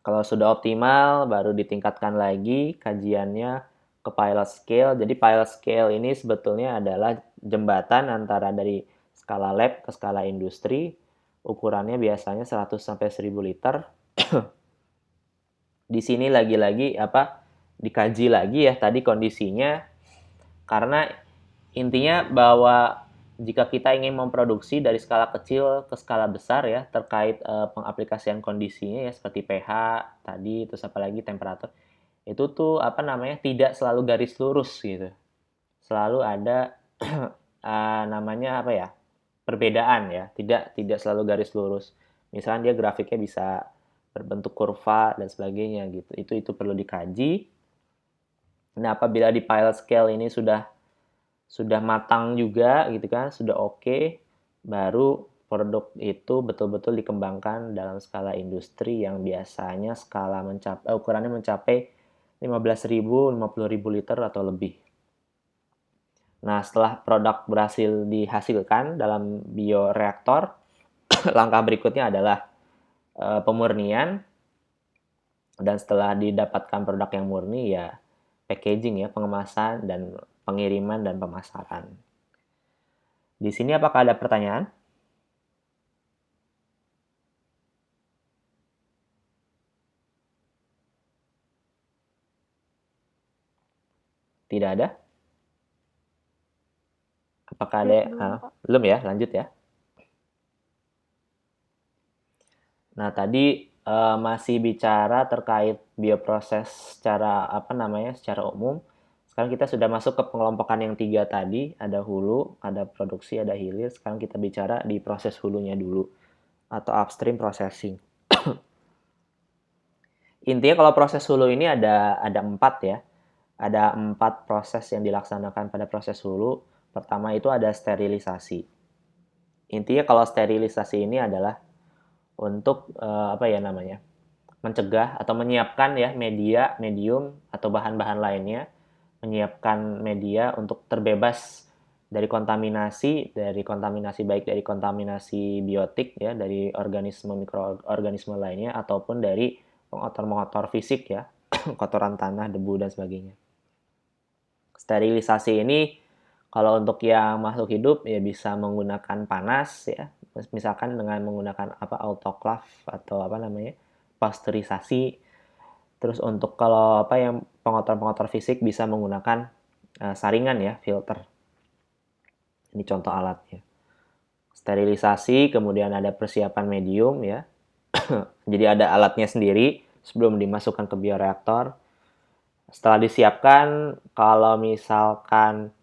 [SPEAKER 1] Kalau sudah optimal, baru ditingkatkan lagi kajiannya ke pilot scale. Jadi pilot scale ini sebetulnya adalah jembatan antara dari skala lab ke skala industri. Ukurannya biasanya 100-1000 liter. Di sini lagi-lagi dikaji lagi ya tadi kondisinya, karena intinya bahwa jika kita ingin memproduksi dari skala kecil ke skala besar ya, terkait pengaplikasian kondisinya ya, seperti pH tadi, terus apalagi temperatur, itu tuh tidak selalu garis lurus gitu. Selalu ada perbedaan ya, tidak selalu garis lurus. Misalnya dia grafiknya bisa berbentuk kurva dan sebagainya gitu. Itu perlu dikaji. Nah, apabila di pilot scale ini sudah matang juga gitu kan, sudah oke, baru produk itu betul-betul dikembangkan dalam skala industri yang biasanya ukurannya mencapai 15.000, 50.000 liter atau lebih. Nah, setelah produk berhasil dihasilkan dalam bioreaktor, langkah berikutnya adalah pemurnian, dan setelah didapatkan produk yang murni ya packaging ya, pengemasan dan pengiriman dan pemasaran. Di sini apakah ada pertanyaan? Tidak ada? Apakah ada? Belum ya, lanjut ya. Nah, tadi masih bicara terkait bioproses secara secara umum. Sekarang kita sudah masuk ke pengelompokan yang 3 tadi, ada hulu, ada produksi, ada hilir. Sekarang kita bicara di proses hulunya dulu, atau upstream processing. Intinya kalau proses hulu ini ada 4 ya. Ada 4 proses yang dilaksanakan pada proses hulu. Pertama itu ada sterilisasi. Intinya kalau sterilisasi ini adalah untuk mencegah atau menyiapkan ya media, medium atau bahan-bahan lainnya, menyiapkan media untuk terbebas dari kontaminasi baik dari kontaminasi biotik ya, dari organisme mikroorganisme lainnya ataupun dari pengotor-pengotor fisik ya, kotoran tanah, debu dan sebagainya. Sterilisasi ini kalau untuk yang makhluk hidup ya bisa menggunakan panas ya, misalkan dengan menggunakan autoclave atau pasteurisasi. Terus untuk kalau yang pengotor-pengotor fisik bisa menggunakan saringan ya, filter. Ini contoh alatnya. Sterilisasi, kemudian ada persiapan medium ya. Jadi ada alatnya sendiri sebelum dimasukkan ke bioreaktor. Setelah disiapkan, kalau misalkan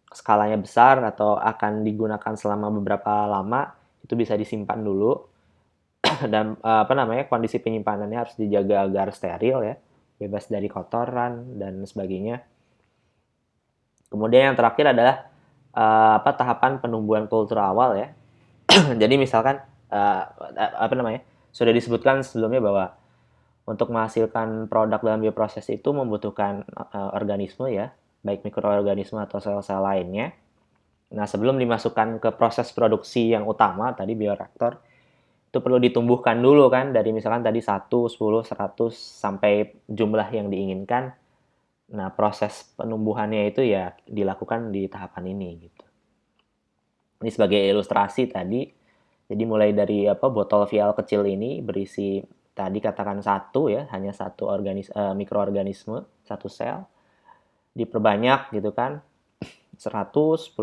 [SPEAKER 1] skalanya besar atau akan digunakan selama beberapa lama, itu bisa disimpan dulu. Dan kondisi penyimpanannya harus dijaga agar steril ya, bebas dari kotoran dan sebagainya. Kemudian yang terakhir adalah tahapan penumbuhan kultur awal ya. Jadi misalkan sudah disebutkan sebelumnya bahwa untuk menghasilkan produk dalam bioproses itu membutuhkan organisme ya, baik mikroorganisme atau sel-sel lainnya. Nah, sebelum dimasukkan ke proses produksi yang utama tadi bioreaktor, itu perlu ditumbuhkan dulu kan, dari misalkan tadi 1, 10, 100 sampai jumlah yang diinginkan. Nah, proses penumbuhannya itu ya dilakukan di tahapan ini gitu. Ini sebagai ilustrasi tadi. Jadi mulai dari botol vial kecil ini berisi tadi katakan hanya satu mikroorganisme, satu sel. Diperbanyak gitu kan. 100, 10.000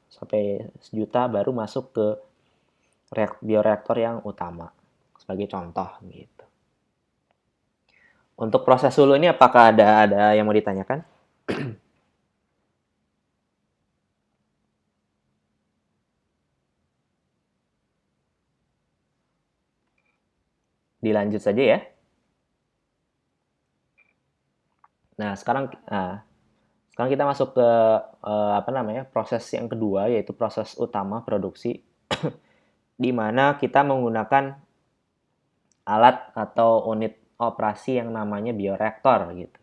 [SPEAKER 1] sampai 1.000.000 baru masuk ke bioreaktor yang utama. Sebagai contoh gitu. Untuk proses hulu ini apakah ada yang mau ditanyakan? Dilanjut saja ya. Nah, sekarang kita masuk ke proses yang kedua, yaitu proses utama produksi di mana kita menggunakan alat atau unit operasi yang namanya bioreaktor gitu.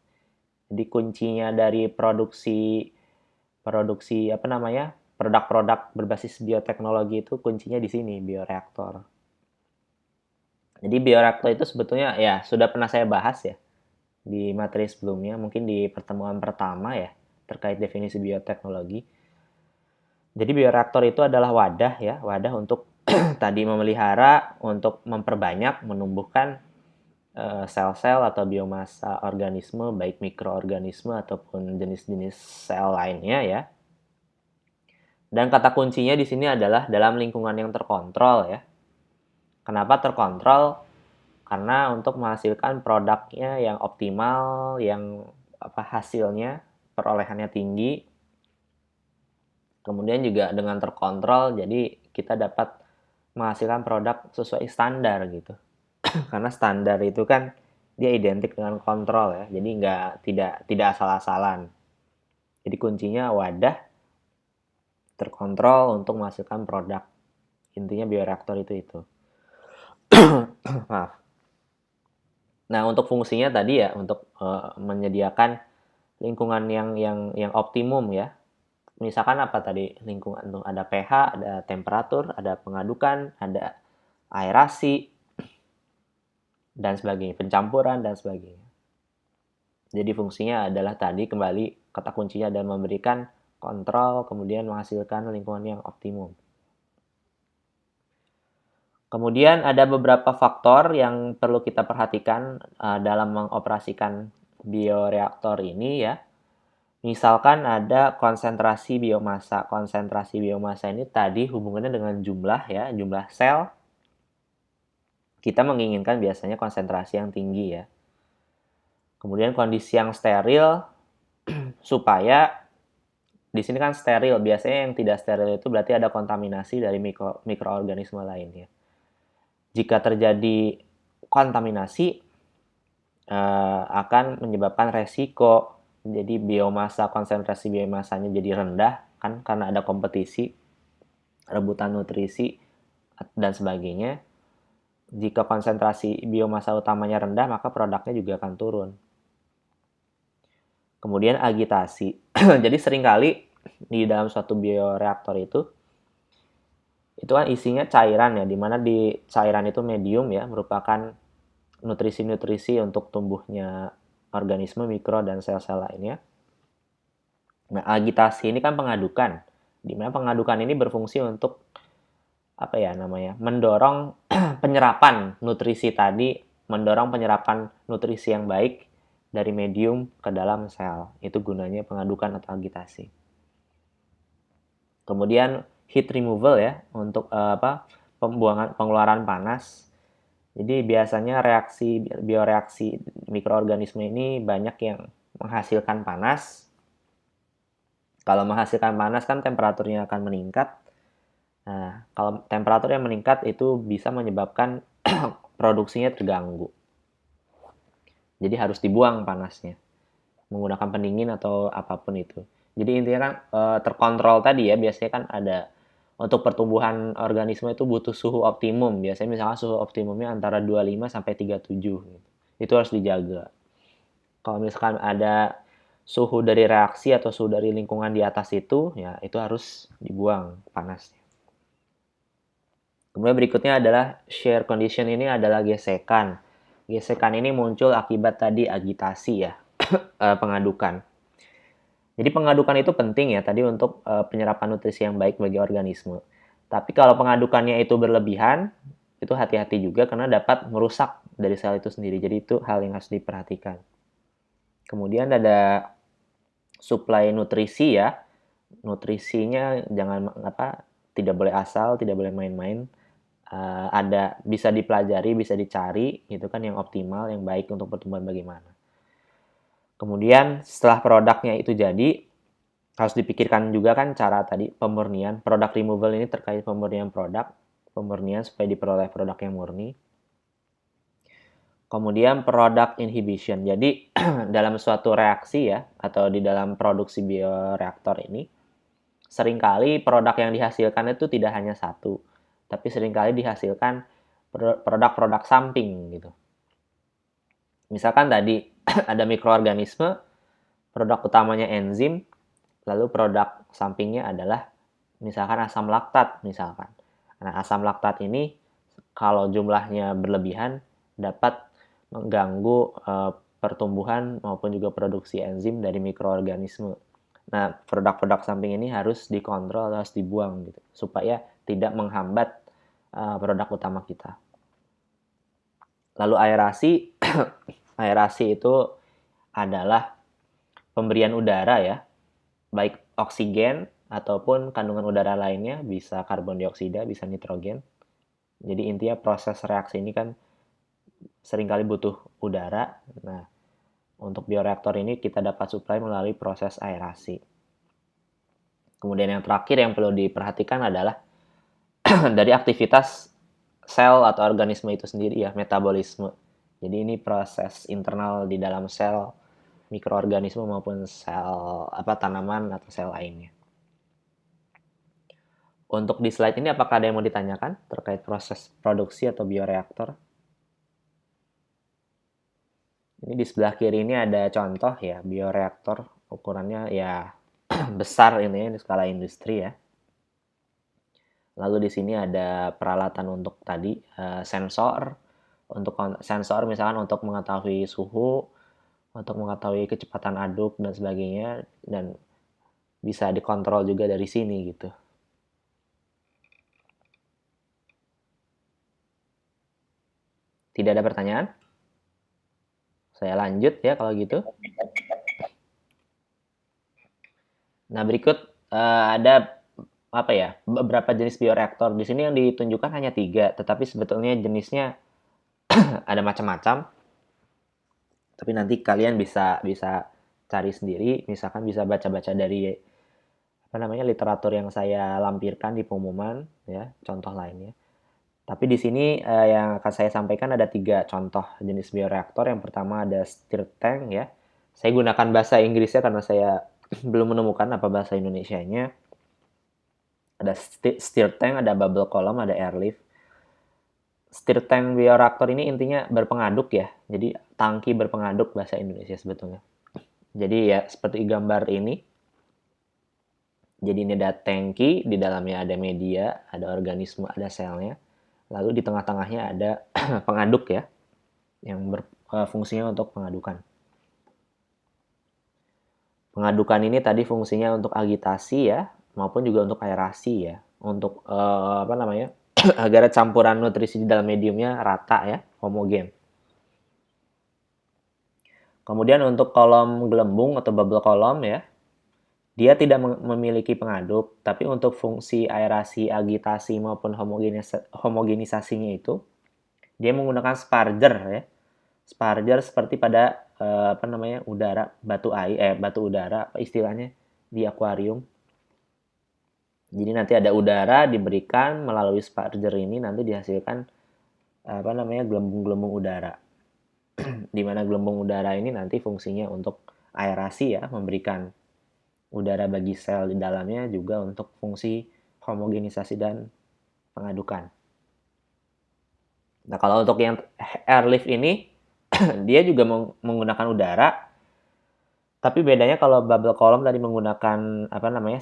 [SPEAKER 1] Jadi kuncinya dari produksi produk-produk berbasis bioteknologi itu kuncinya di sini, bioreaktor. Jadi bioreaktor itu sebetulnya ya sudah pernah saya bahas ya di materi sebelumnya, mungkin di pertemuan pertama ya, terkait definisi bioteknologi. Jadi bioreaktor itu adalah wadah untuk tadi memelihara, untuk memperbanyak, menumbuhkan sel-sel atau biomasa organisme, baik mikroorganisme ataupun jenis-jenis sel lainnya ya. Dan kata kuncinya di sini adalah dalam lingkungan yang terkontrol ya. Kenapa terkontrol? Karena untuk menghasilkan produknya yang optimal, yang hasilnya, perolehannya tinggi, kemudian juga dengan terkontrol, jadi kita dapat menghasilkan produk sesuai standar gitu. Karena standar itu kan dia identik dengan kontrol ya, jadi tidak asal-asalan. Jadi kuncinya wadah terkontrol untuk menghasilkan produk. Intinya bioreaktor itu. Maaf. Nah, untuk fungsinya tadi ya untuk menyediakan lingkungan yang optimum ya. Misalkan apa tadi lingkungan tuh, ada pH, ada temperatur, ada pengadukan, ada aerasi dan sebagainya, pencampuran dan sebagainya. Jadi fungsinya adalah tadi kembali kata kuncinya adalah memberikan kontrol, kemudian menghasilkan lingkungan yang optimum. Kemudian ada beberapa faktor yang perlu kita perhatikan dalam mengoperasikan bioreaktor ini ya. Misalkan ada konsentrasi biomasa. Konsentrasi biomasa ini tadi hubungannya dengan jumlah ya, jumlah sel. Kita menginginkan biasanya konsentrasi yang tinggi ya. Kemudian kondisi yang steril supaya di sini kan steril. Biasanya yang tidak steril itu berarti ada kontaminasi dari mikroorganisme lainnya. Jika terjadi kontaminasi akan menyebabkan resiko jadi konsentrasi biomasanya jadi rendah kan karena ada kompetisi. rebutan nutrisi, dan sebagainya. Jika konsentrasi biomasa utamanya rendah, maka produknya juga akan turun. Kemudian agitasi. Jadi seringkali di dalam suatu bioreaktor itu kan isinya cairan ya, dimana di cairan itu medium ya, merupakan nutrisi-nutrisi untuk tumbuhnya organisme, mikro, dan sel-sel lainnya. Nah, agitasi ini kan pengadukan, dimana pengadukan ini berfungsi untuk mendorong penyerapan nutrisi tadi, mendorong penyerapan nutrisi yang baik dari medium ke dalam sel. Itu gunanya pengadukan atau agitasi. Kemudian heat removal ya, untuk pengeluaran panas. Jadi biasanya bioreaksi mikroorganisme ini banyak yang menghasilkan panas. Kalau menghasilkan panas kan temperaturnya akan meningkat. Nah, kalau temperatur yang meningkat itu bisa menyebabkan produksinya terganggu. Jadi harus dibuang panasnya menggunakan pendingin atau apapun itu. Jadi intinya kan terkontrol tadi ya, biasanya kan ada untuk pertumbuhan organisme itu butuh suhu optimum. Biasanya misalnya suhu optimumnya antara 25 sampai 37 gitu. Itu harus dijaga. Kalau misalkan ada suhu dari reaksi atau suhu dari lingkungan di atas itu, ya itu harus dibuang panasnya. Kemudian berikutnya adalah shear condition, ini adalah gesekan. Gesekan ini muncul akibat tadi agitasi ya, pengadukan. Jadi pengadukan itu penting ya tadi untuk penyerapan nutrisi yang baik bagi organisme. Tapi kalau pengadukannya itu berlebihan, itu hati-hati juga karena dapat merusak dari sel itu sendiri. Jadi itu hal yang harus diperhatikan. Kemudian ada suplai nutrisi ya. Nutrisinya tidak boleh asal, tidak boleh main-main. Ada bisa dipelajari, bisa dicari gitu kan yang optimal, yang baik untuk pertumbuhan bagaimana. Kemudian setelah produknya itu jadi, harus dipikirkan juga kan cara tadi pemurnian. Product removal ini terkait pemurnian produk, pemurnian supaya diperoleh produk yang murni. Kemudian product inhibition. Jadi dalam suatu reaksi ya, atau di dalam produksi bioreaktor ini, seringkali produk yang dihasilkan itu tidak hanya satu, tapi seringkali dihasilkan produk-produk samping gitu. Misalkan tadi ada mikroorganisme, produk utamanya enzim, lalu produk sampingnya adalah misalkan asam laktat misalkan. Nah, asam laktat ini kalau jumlahnya berlebihan dapat mengganggu pertumbuhan maupun juga produksi enzim dari mikroorganisme. Nah, produk-produk samping ini harus dikontrol, harus dibuang gitu, supaya tidak menghambat produk utama kita. Lalu aerasi, aerasi itu adalah pemberian udara ya, baik oksigen ataupun kandungan udara lainnya, bisa karbon dioksida, bisa nitrogen. Jadi intinya proses reaksi ini kan seringkali butuh udara. Nah, untuk bioreaktor ini kita dapat suplai melalui proses aerasi. Kemudian yang terakhir yang perlu diperhatikan adalah dari aktivitas sel atau organisme itu sendiri ya, metabolisme. Jadi ini proses internal di dalam sel, mikroorganisme maupun sel tanaman atau sel lainnya. Untuk di slide ini apakah ada yang mau ditanyakan terkait proses produksi atau bioreaktor? Ini di sebelah kiri ini ada contoh ya, bioreaktor ukurannya ya besar ini ya, di skala industri ya. Lalu di sini ada peralatan untuk tadi sensor, untuk sensor misalkan untuk mengetahui suhu, untuk mengetahui kecepatan aduk dan sebagainya, dan bisa dikontrol juga dari sini gitu. Tidak ada pertanyaan? Saya lanjut ya kalau gitu. Nah, berikut ada beberapa jenis bioreaktor. Di sini yang ditunjukkan hanya 3, tetapi sebetulnya jenisnya ada macam-macam. Tapi nanti kalian bisa cari sendiri, misalkan bisa baca-baca dari literatur yang saya lampirkan di pengumuman ya, contoh lainnya. Tapi di sini yang akan saya sampaikan ada 3 contoh jenis bioreaktor. Yang pertama ada stirred tank ya. Saya gunakan bahasa Inggrisnya karena saya belum menemukan apa bahasa Indonesianya. Ada stir tank, ada bubble column, ada airlift. Stir tank bioreaktor ini intinya berpengaduk ya. Jadi tangki berpengaduk bahasa Indonesia sebetulnya. Jadi ya seperti gambar ini. Jadi ini ada tangki, di dalamnya ada media, ada organisme, ada selnya. Lalu di tengah-tengahnya ada pengaduk ya, yang berfungsinya untuk pengadukan. Pengadukan ini tadi fungsinya untuk agitasi ya, maupun juga untuk aerasi ya, untuk agar campuran nutrisi di dalam mediumnya rata ya, homogen. Kemudian untuk kolom gelembung atau bubble column ya, dia tidak memiliki pengaduk, tapi untuk fungsi aerasi, agitasi maupun homogenisasinya itu, dia menggunakan sparger ya. Sparger seperti pada udara, batu udara, apa istilahnya di akuarium. Jadi nanti ada udara diberikan melalui sparger ini, nanti dihasilkan gelembung-gelembung udara. Di mana gelembung udara ini nanti fungsinya untuk aerasi ya, memberikan udara bagi sel di dalamnya, juga untuk fungsi homogenisasi dan pengadukan. Nah, kalau untuk yang airlift ini dia juga menggunakan udara, tapi bedanya kalau bubble column tadi menggunakan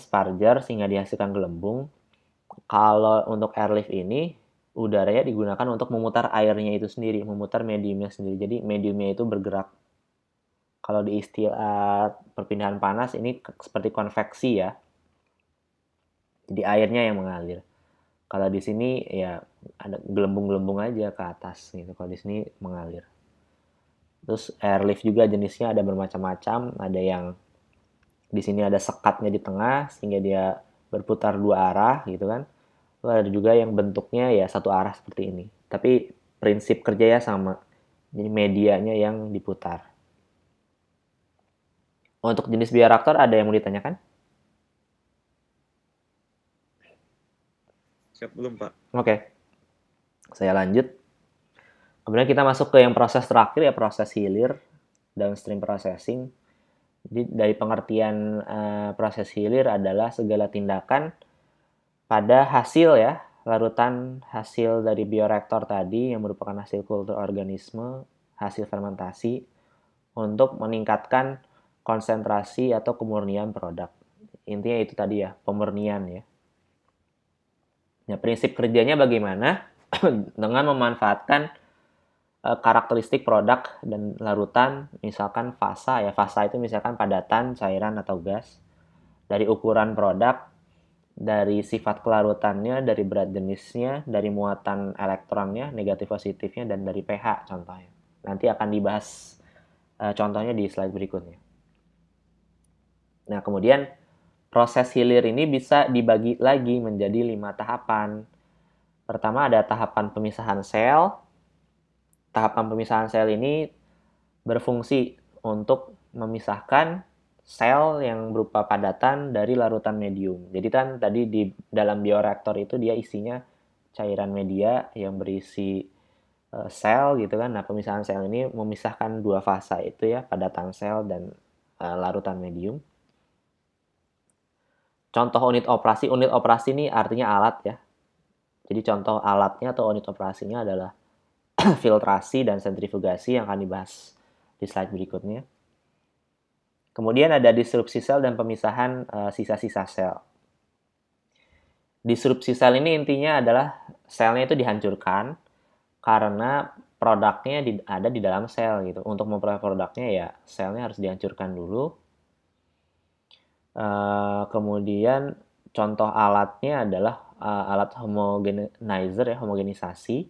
[SPEAKER 1] sparger sehingga dihasilkan gelembung. Kalau untuk airlift ini udaranya digunakan untuk memutar airnya itu sendiri, memutar mediumnya sendiri. Jadi mediumnya itu bergerak. Kalau di istilah perpindahan panas ini seperti konveksi ya. Jadi airnya yang mengalir. Kalau di sini ya ada gelembung-gelembung aja ke atas gitu. Kalau di sini mengalir. Terus airlift juga jenisnya ada bermacam-macam, ada yang di sini ada sekatnya di tengah sehingga dia berputar dua arah gitu kan. Lalu ada juga yang bentuknya ya satu arah seperti ini. Tapi prinsip kerjanya sama. Jadi medianya yang diputar. Untuk jenis bioreaktor ada yang mau ditanyakan?
[SPEAKER 3] Siap belum, Pak?
[SPEAKER 1] Oke. Saya lanjut. Kemudian kita masuk ke yang proses terakhir ya, proses hilir, downstream processing. Jadi dari pengertian proses hilir adalah segala tindakan pada hasil ya, larutan hasil dari bioreaktor tadi yang merupakan hasil kultur organisme, hasil fermentasi untuk meningkatkan konsentrasi atau kemurnian produk. Intinya itu tadi ya, pemurnian ya. Nah, prinsip kerjanya bagaimana? Dengan memanfaatkan karakteristik produk dan larutan, misalkan fasa ya, fasa itu misalkan padatan, cairan atau gas, dari ukuran produk, dari sifat kelarutannya, dari berat jenisnya, dari muatan elektronnya, negatif positifnya, dan dari pH contohnya. Nanti akan dibahas contohnya di slide berikutnya. Nah, kemudian proses hilir ini bisa dibagi lagi menjadi 5 tahapan. Pertama ada tahapan pemisahan sel. Tahapan pemisahan sel ini berfungsi untuk memisahkan sel yang berupa padatan dari larutan medium. Jadi kan tadi di dalam bioreaktor itu dia isinya cairan media yang berisi sel gitu kan. Nah, pemisahan sel ini memisahkan dua fasa itu ya, padatan sel dan larutan medium. Contoh unit operasi ini artinya alat ya. Jadi contoh alatnya atau unit operasinya adalah filtrasi dan sentrifugasi yang akan dibahas di slide berikutnya. Kemudian ada disrupsi sel dan pemisahan sisa-sisa sel. Disrupsi sel ini intinya adalah selnya itu dihancurkan karena produknya ada di dalam sel gitu. Untuk memperoleh produknya ya selnya harus dihancurkan dulu. Kemudian contoh alatnya adalah alat homogenizer ya, homogenisasi.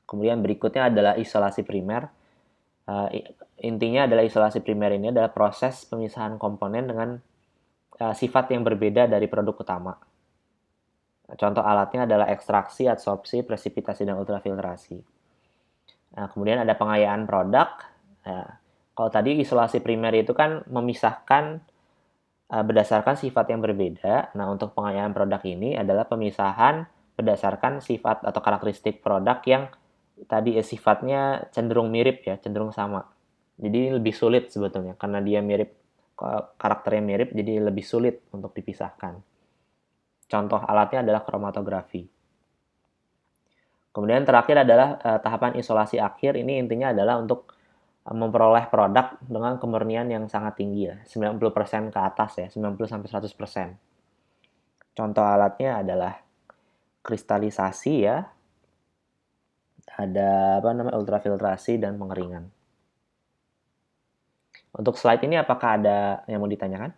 [SPEAKER 1] Kemudian berikutnya adalah isolasi primer. Intinya adalah isolasi primer ini adalah proses pemisahan komponen dengan sifat yang berbeda dari produk utama. Contoh alatnya adalah ekstraksi, adsorpsi, presipitasi, dan ultrafiltrasi. Nah, kemudian ada pengayaan produk. Kalau tadi isolasi primer itu kan memisahkan berdasarkan sifat yang berbeda. Nah, untuk pengayaan produk ini adalah pemisahan berdasarkan sifat atau karakteristik produk yang tadi sifatnya cenderung mirip ya, cenderung sama. Jadi lebih sulit sebetulnya karena dia mirip, karakternya mirip, jadi lebih sulit untuk dipisahkan. Contoh alatnya adalah kromatografi. Kemudian terakhir adalah tahapan isolasi akhir. Ini intinya adalah untuk memperoleh produk dengan kemurnian yang sangat tinggi ya, 90% ke atas ya, 90-100%. Contoh alatnya adalah kristalisasi ya, ada ultrafiltrasi dan pengeringan. Untuk slide ini apakah ada yang mau ditanyakan?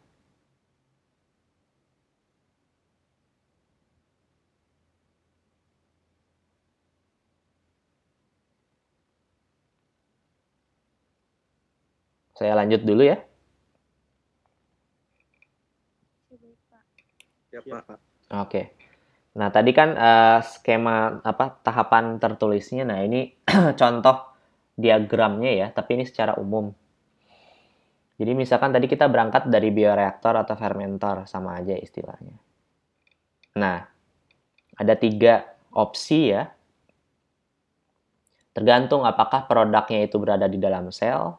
[SPEAKER 1] Saya lanjut dulu ya.
[SPEAKER 3] Ya, Pak.
[SPEAKER 1] Oke. Nah, tadi kan skema tahapan tertulisnya. Nah, ini contoh diagramnya ya, tapi ini secara umum. Jadi misalkan tadi kita berangkat dari bioreaktor atau fermentor, sama aja istilahnya. Nah, ada 3 opsi ya. Tergantung apakah produknya itu berada di dalam sel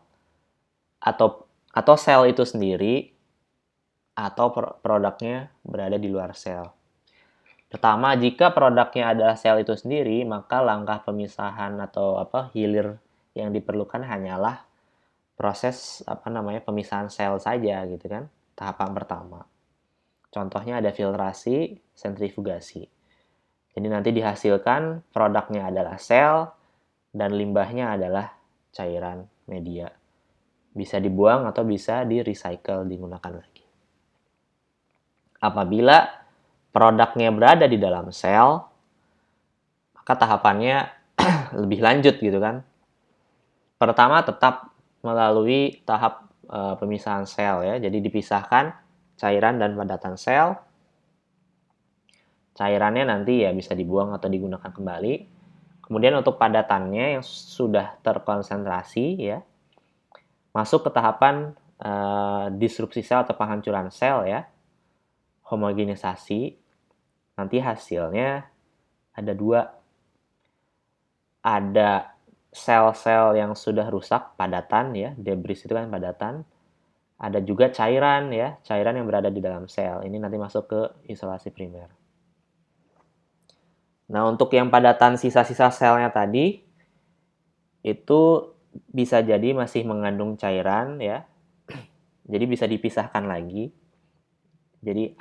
[SPEAKER 1] atau sel itu sendiri atau produknya berada di luar sel. Pertama, jika produknya adalah sel itu sendiri, maka langkah pemisahan atau hilir yang diperlukan hanyalah proses pemisahan sel saja gitu kan, tahapan pertama. Contohnya ada filtrasi, sentrifugasi. Jadi nanti dihasilkan produknya adalah sel dan limbahnya adalah cairan media. Bisa dibuang atau bisa di-recycle, digunakan lagi. Apabila produknya berada di dalam sel, maka tahapannya lebih lanjut gitu kan. Pertama tetap melalui tahap pemisahan sel ya. Jadi dipisahkan cairan dan padatan sel. Cairannya nanti ya bisa dibuang atau digunakan kembali. Kemudian untuk padatannya yang sudah terkonsentrasi ya, masuk ke tahapan disrupsi sel atau penghancuran sel ya, homogenisasi. Nanti hasilnya ada 2. Ada sel-sel yang sudah rusak, padatan ya, debris itu kan padatan. Ada juga cairan ya, cairan yang berada di dalam sel. Ini nanti masuk ke isolasi primer. Nah, untuk yang padatan sisa-sisa selnya tadi, itu bisa jadi masih mengandung cairan ya. Jadi bisa dipisahkan lagi. Jadi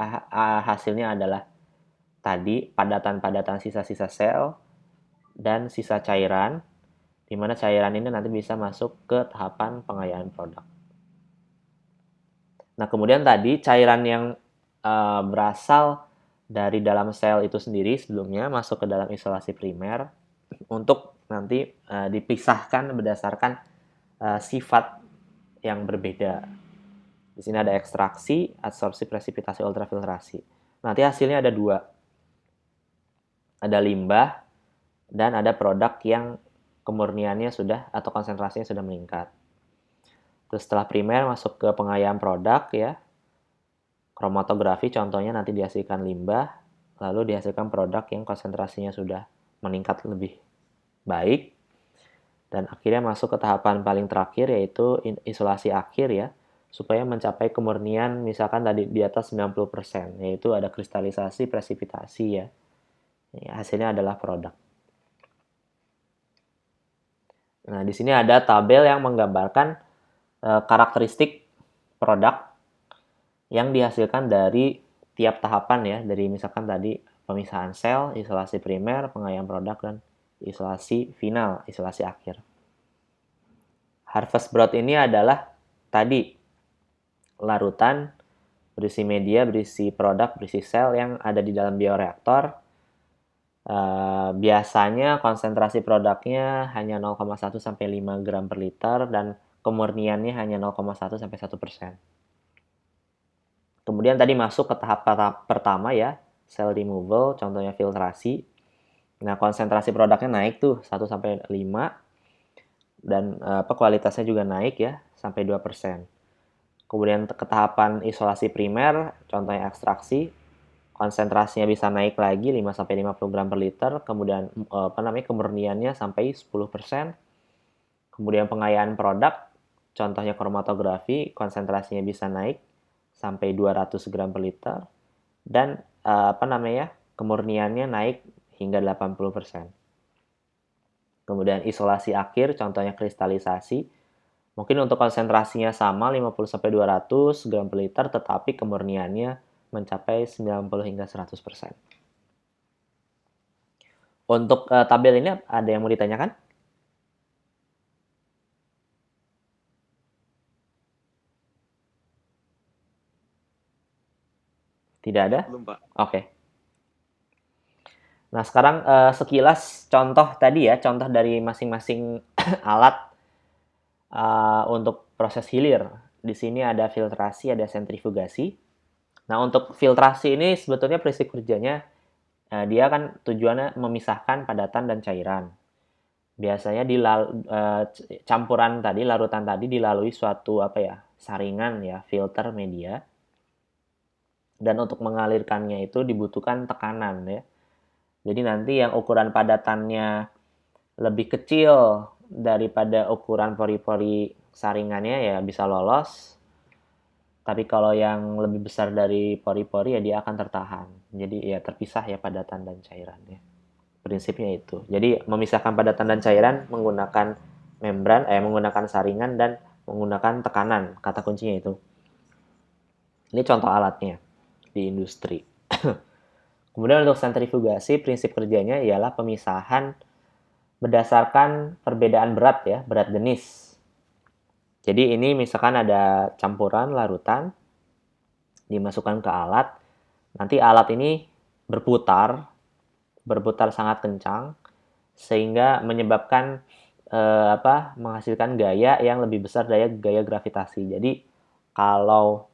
[SPEAKER 1] hasilnya adalah tadi padatan-padatan sisa-sisa sel dan sisa cairan, di mana cairan ini nanti bisa masuk ke tahapan pengayaan produk. Nah, kemudian tadi cairan yang berasal dari dalam sel itu sendiri sebelumnya masuk ke dalam isolasi primer untuk nanti dipisahkan berdasarkan sifat yang berbeda. Di sini ada ekstraksi, adsorpsi, presipitasi, ultrafiltrasi. Nanti hasilnya ada 2. Ada limbah dan ada produk yang kemurniannya sudah atau konsentrasinya sudah meningkat. Terus setelah primer masuk ke pengayaan produk ya. Kromatografi contohnya nanti dihasilkan limbah, lalu dihasilkan produk yang konsentrasinya sudah meningkat lebih baik. Dan akhirnya masuk ke tahapan paling terakhir yaitu isolasi akhir ya, supaya mencapai kemurnian misalkan tadi di atas 90%, yaitu ada kristalisasi, presipitasi ya. Hasilnya adalah produk. Nah, di sini ada tabel yang menggambarkan karakteristik produk yang dihasilkan dari tiap tahapan ya, dari misalkan tadi pemisahan sel, isolasi primer, pengayaan produk, dan isolasi final, isolasi akhir. Harvest broth ini adalah tadi larutan berisi media, berisi produk, berisi sel yang ada di dalam bioreaktor. Biasanya konsentrasi produknya hanya 0,1 sampai 5 gram per liter dan kemurniannya hanya 0,1 sampai 1%. Kemudian tadi masuk ke tahap pertama ya, cell removal, contohnya filtrasi. Nah, konsentrasi produknya naik tuh 1 sampai 5 dan kualitasnya juga naik ya sampai 2%. Kemudian ke tahapan isolasi primer, contohnya ekstraksi, konsentrasinya bisa naik lagi 5 sampai 50 gram per liter, kemudian kemurniannya sampai 10%. Kemudian pengayaan produk, contohnya kromatografi, konsentrasinya bisa naik sampai 200 gram per liter dan kemurniannya naik hingga 80%. Kemudian isolasi akhir, contohnya kristalisasi, mungkin untuk konsentrasinya sama 50-200 gram per liter, tetapi kemurniannya mencapai 90 hingga 100%. Untuk tabel ini ada yang mau ditanyakan? Tidak ada?
[SPEAKER 3] Belum, Pak.
[SPEAKER 1] Oke. Nah, sekarang sekilas contoh tadi ya, contoh dari masing-masing alat untuk proses hilir. Di sini ada filtrasi, ada sentrifugasi. Nah, untuk filtrasi ini sebetulnya prinsip kerjanya dia kan tujuannya memisahkan padatan dan cairan. Biasanya campuran tadi, larutan tadi dilalui suatu saringan ya, filter media. Dan untuk mengalirkannya itu dibutuhkan tekanan ya. Jadi nanti yang ukuran padatannya lebih kecil daripada ukuran pori-pori saringannya ya bisa lolos. Tapi kalau yang lebih besar dari pori-pori ya dia akan tertahan. Jadi ya terpisah ya padatan dan cairannya. Prinsipnya itu. Jadi memisahkan padatan dan cairan menggunakan membran, menggunakan saringan dan menggunakan tekanan. Kata kuncinya itu. Ini contoh alatnya di industri. Kemudian untuk sentrifugasi, prinsip kerjanya ialah pemisahan berdasarkan perbedaan berat ya, berat jenis. Jadi ini misalkan ada campuran larutan, dimasukkan ke alat, nanti alat ini berputar sangat kencang, sehingga menyebabkan menghasilkan gaya yang lebih besar dari gaya gravitasi. Jadi kalau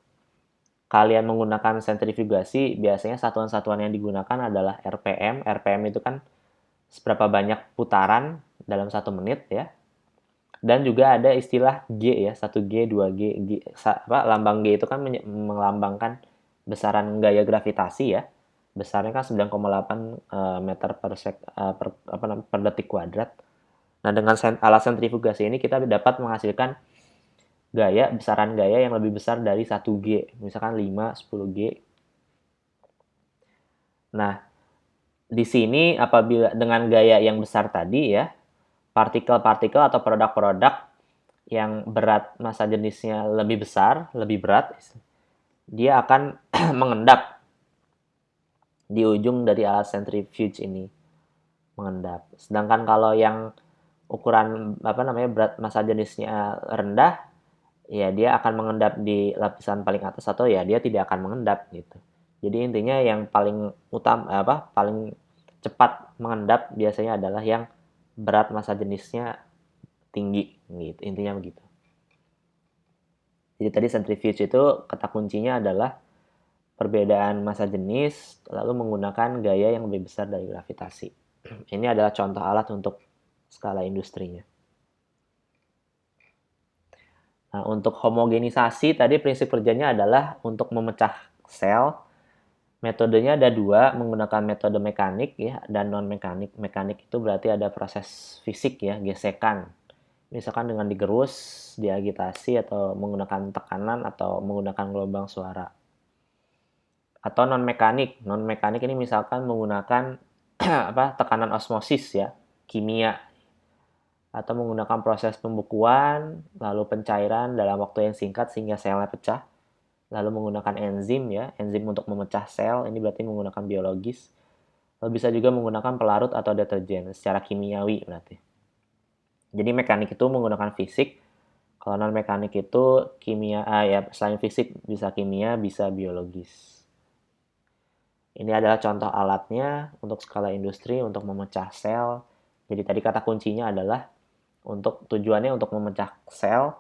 [SPEAKER 1] kalian menggunakan sentrifugasi, biasanya satuan-satuan yang digunakan adalah RPM. RPM itu kan seberapa banyak putaran dalam 1 menit ya. Dan juga ada istilah G ya, 1G, 2G, lambang G itu kan melambangkan besaran gaya gravitasi ya. Besarnya kan 9,8 meter per detik kuadrat. Nah, dengan alat sentrifugasi ini kita dapat menghasilkan besaran gaya yang lebih besar dari 1G, misalkan 5, 10G. Nah, di sini apabila dengan gaya yang besar tadi ya, partikel-partikel atau produk-produk yang berat massa jenisnya lebih besar, lebih berat, dia akan mengendap di ujung dari alat centrifuge ini. Mengendap. Sedangkan kalau yang ukuran berat massa jenisnya rendah, ya dia akan mengendap di lapisan paling atas atau ya dia tidak akan mengendap gitu. Jadi intinya yang paling paling cepat mengendap biasanya adalah yang berat massa jenisnya tinggi gitu. Intinya begitu. Jadi tadi centrifuge itu kata kuncinya adalah perbedaan massa jenis lalu menggunakan gaya yang lebih besar dari gravitasi. Ini adalah contoh alat untuk skala industrinya. Nah, untuk homogenisasi tadi prinsip kerjanya adalah untuk memecah sel. Metodenya ada 2, menggunakan metode mekanik ya dan non mekanik. Mekanik itu berarti ada proses fisik ya, gesekan. Misalkan dengan digerus, diagitasi atau menggunakan tekanan atau menggunakan gelombang suara. Atau non mekanik. Non mekanik ini misalkan menggunakan tekanan osmosis ya, kimia, atau menggunakan proses pembukuan, lalu pencairan dalam waktu yang singkat sehingga selnya pecah, lalu menggunakan enzim ya, enzim untuk memecah sel, ini berarti menggunakan biologis, lalu bisa juga menggunakan pelarut atau deterjen secara kimiawi berarti. Jadi mekanik itu menggunakan fisik, kalau non mekanik itu kimia, selain fisik bisa kimia, bisa biologis. Ini adalah contoh alatnya untuk skala industri untuk memecah sel. Jadi tadi kata kuncinya adalah tujuannya untuk memecah sel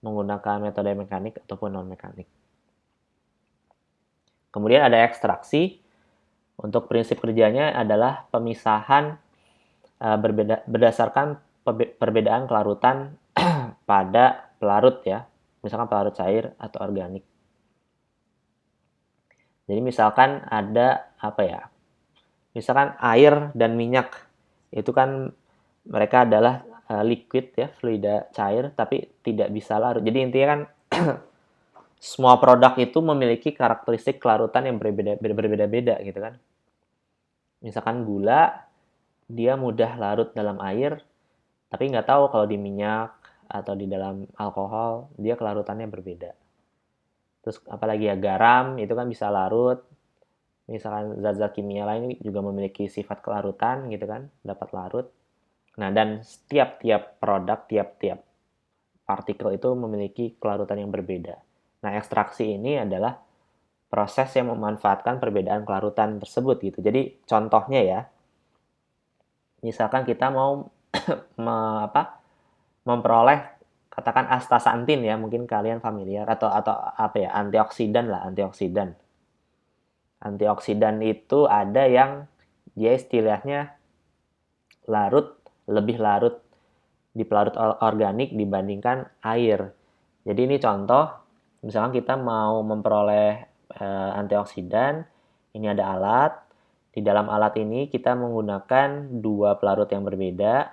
[SPEAKER 1] menggunakan metode mekanik ataupun non mekanik. Kemudian ada ekstraksi. Untuk prinsip kerjanya adalah pemisahan berdasarkan perbedaan kelarutan pada pelarut ya. Misalkan pelarut cair atau organik. Jadi misalkan ada misalkan air dan minyak. Itu kan mereka adalah liquid ya, fluida cair, tapi tidak bisa larut. Jadi intinya kan semua produk itu memiliki karakteristik kelarutan yang berbeda-beda gitu kan. Misalkan gula, dia mudah larut dalam air, tapi nggak tahu kalau di minyak atau di dalam alkohol, dia kelarutannya berbeda. Terus apalagi ya, garam itu kan bisa larut, misalkan zat-zat kimia lain juga memiliki sifat kelarutan gitu kan, dapat larut. Nah, dan tiap-tiap produk, tiap-tiap partikel itu memiliki kelarutan yang berbeda. Nah, ekstraksi ini adalah proses yang memanfaatkan perbedaan kelarutan tersebut gitu. Jadi contohnya ya, misalkan kita mau memperoleh katakan astaxanthin ya, mungkin kalian familiar atau apa ya, antioksidan lah, antioksidan. Antioksidan itu ada yang dia istilahnya lebih larut di pelarut organik dibandingkan air. Jadi ini contoh, misalkan kita mau memperoleh antioksidan, ini ada alat. Di dalam alat ini kita menggunakan dua pelarut yang berbeda.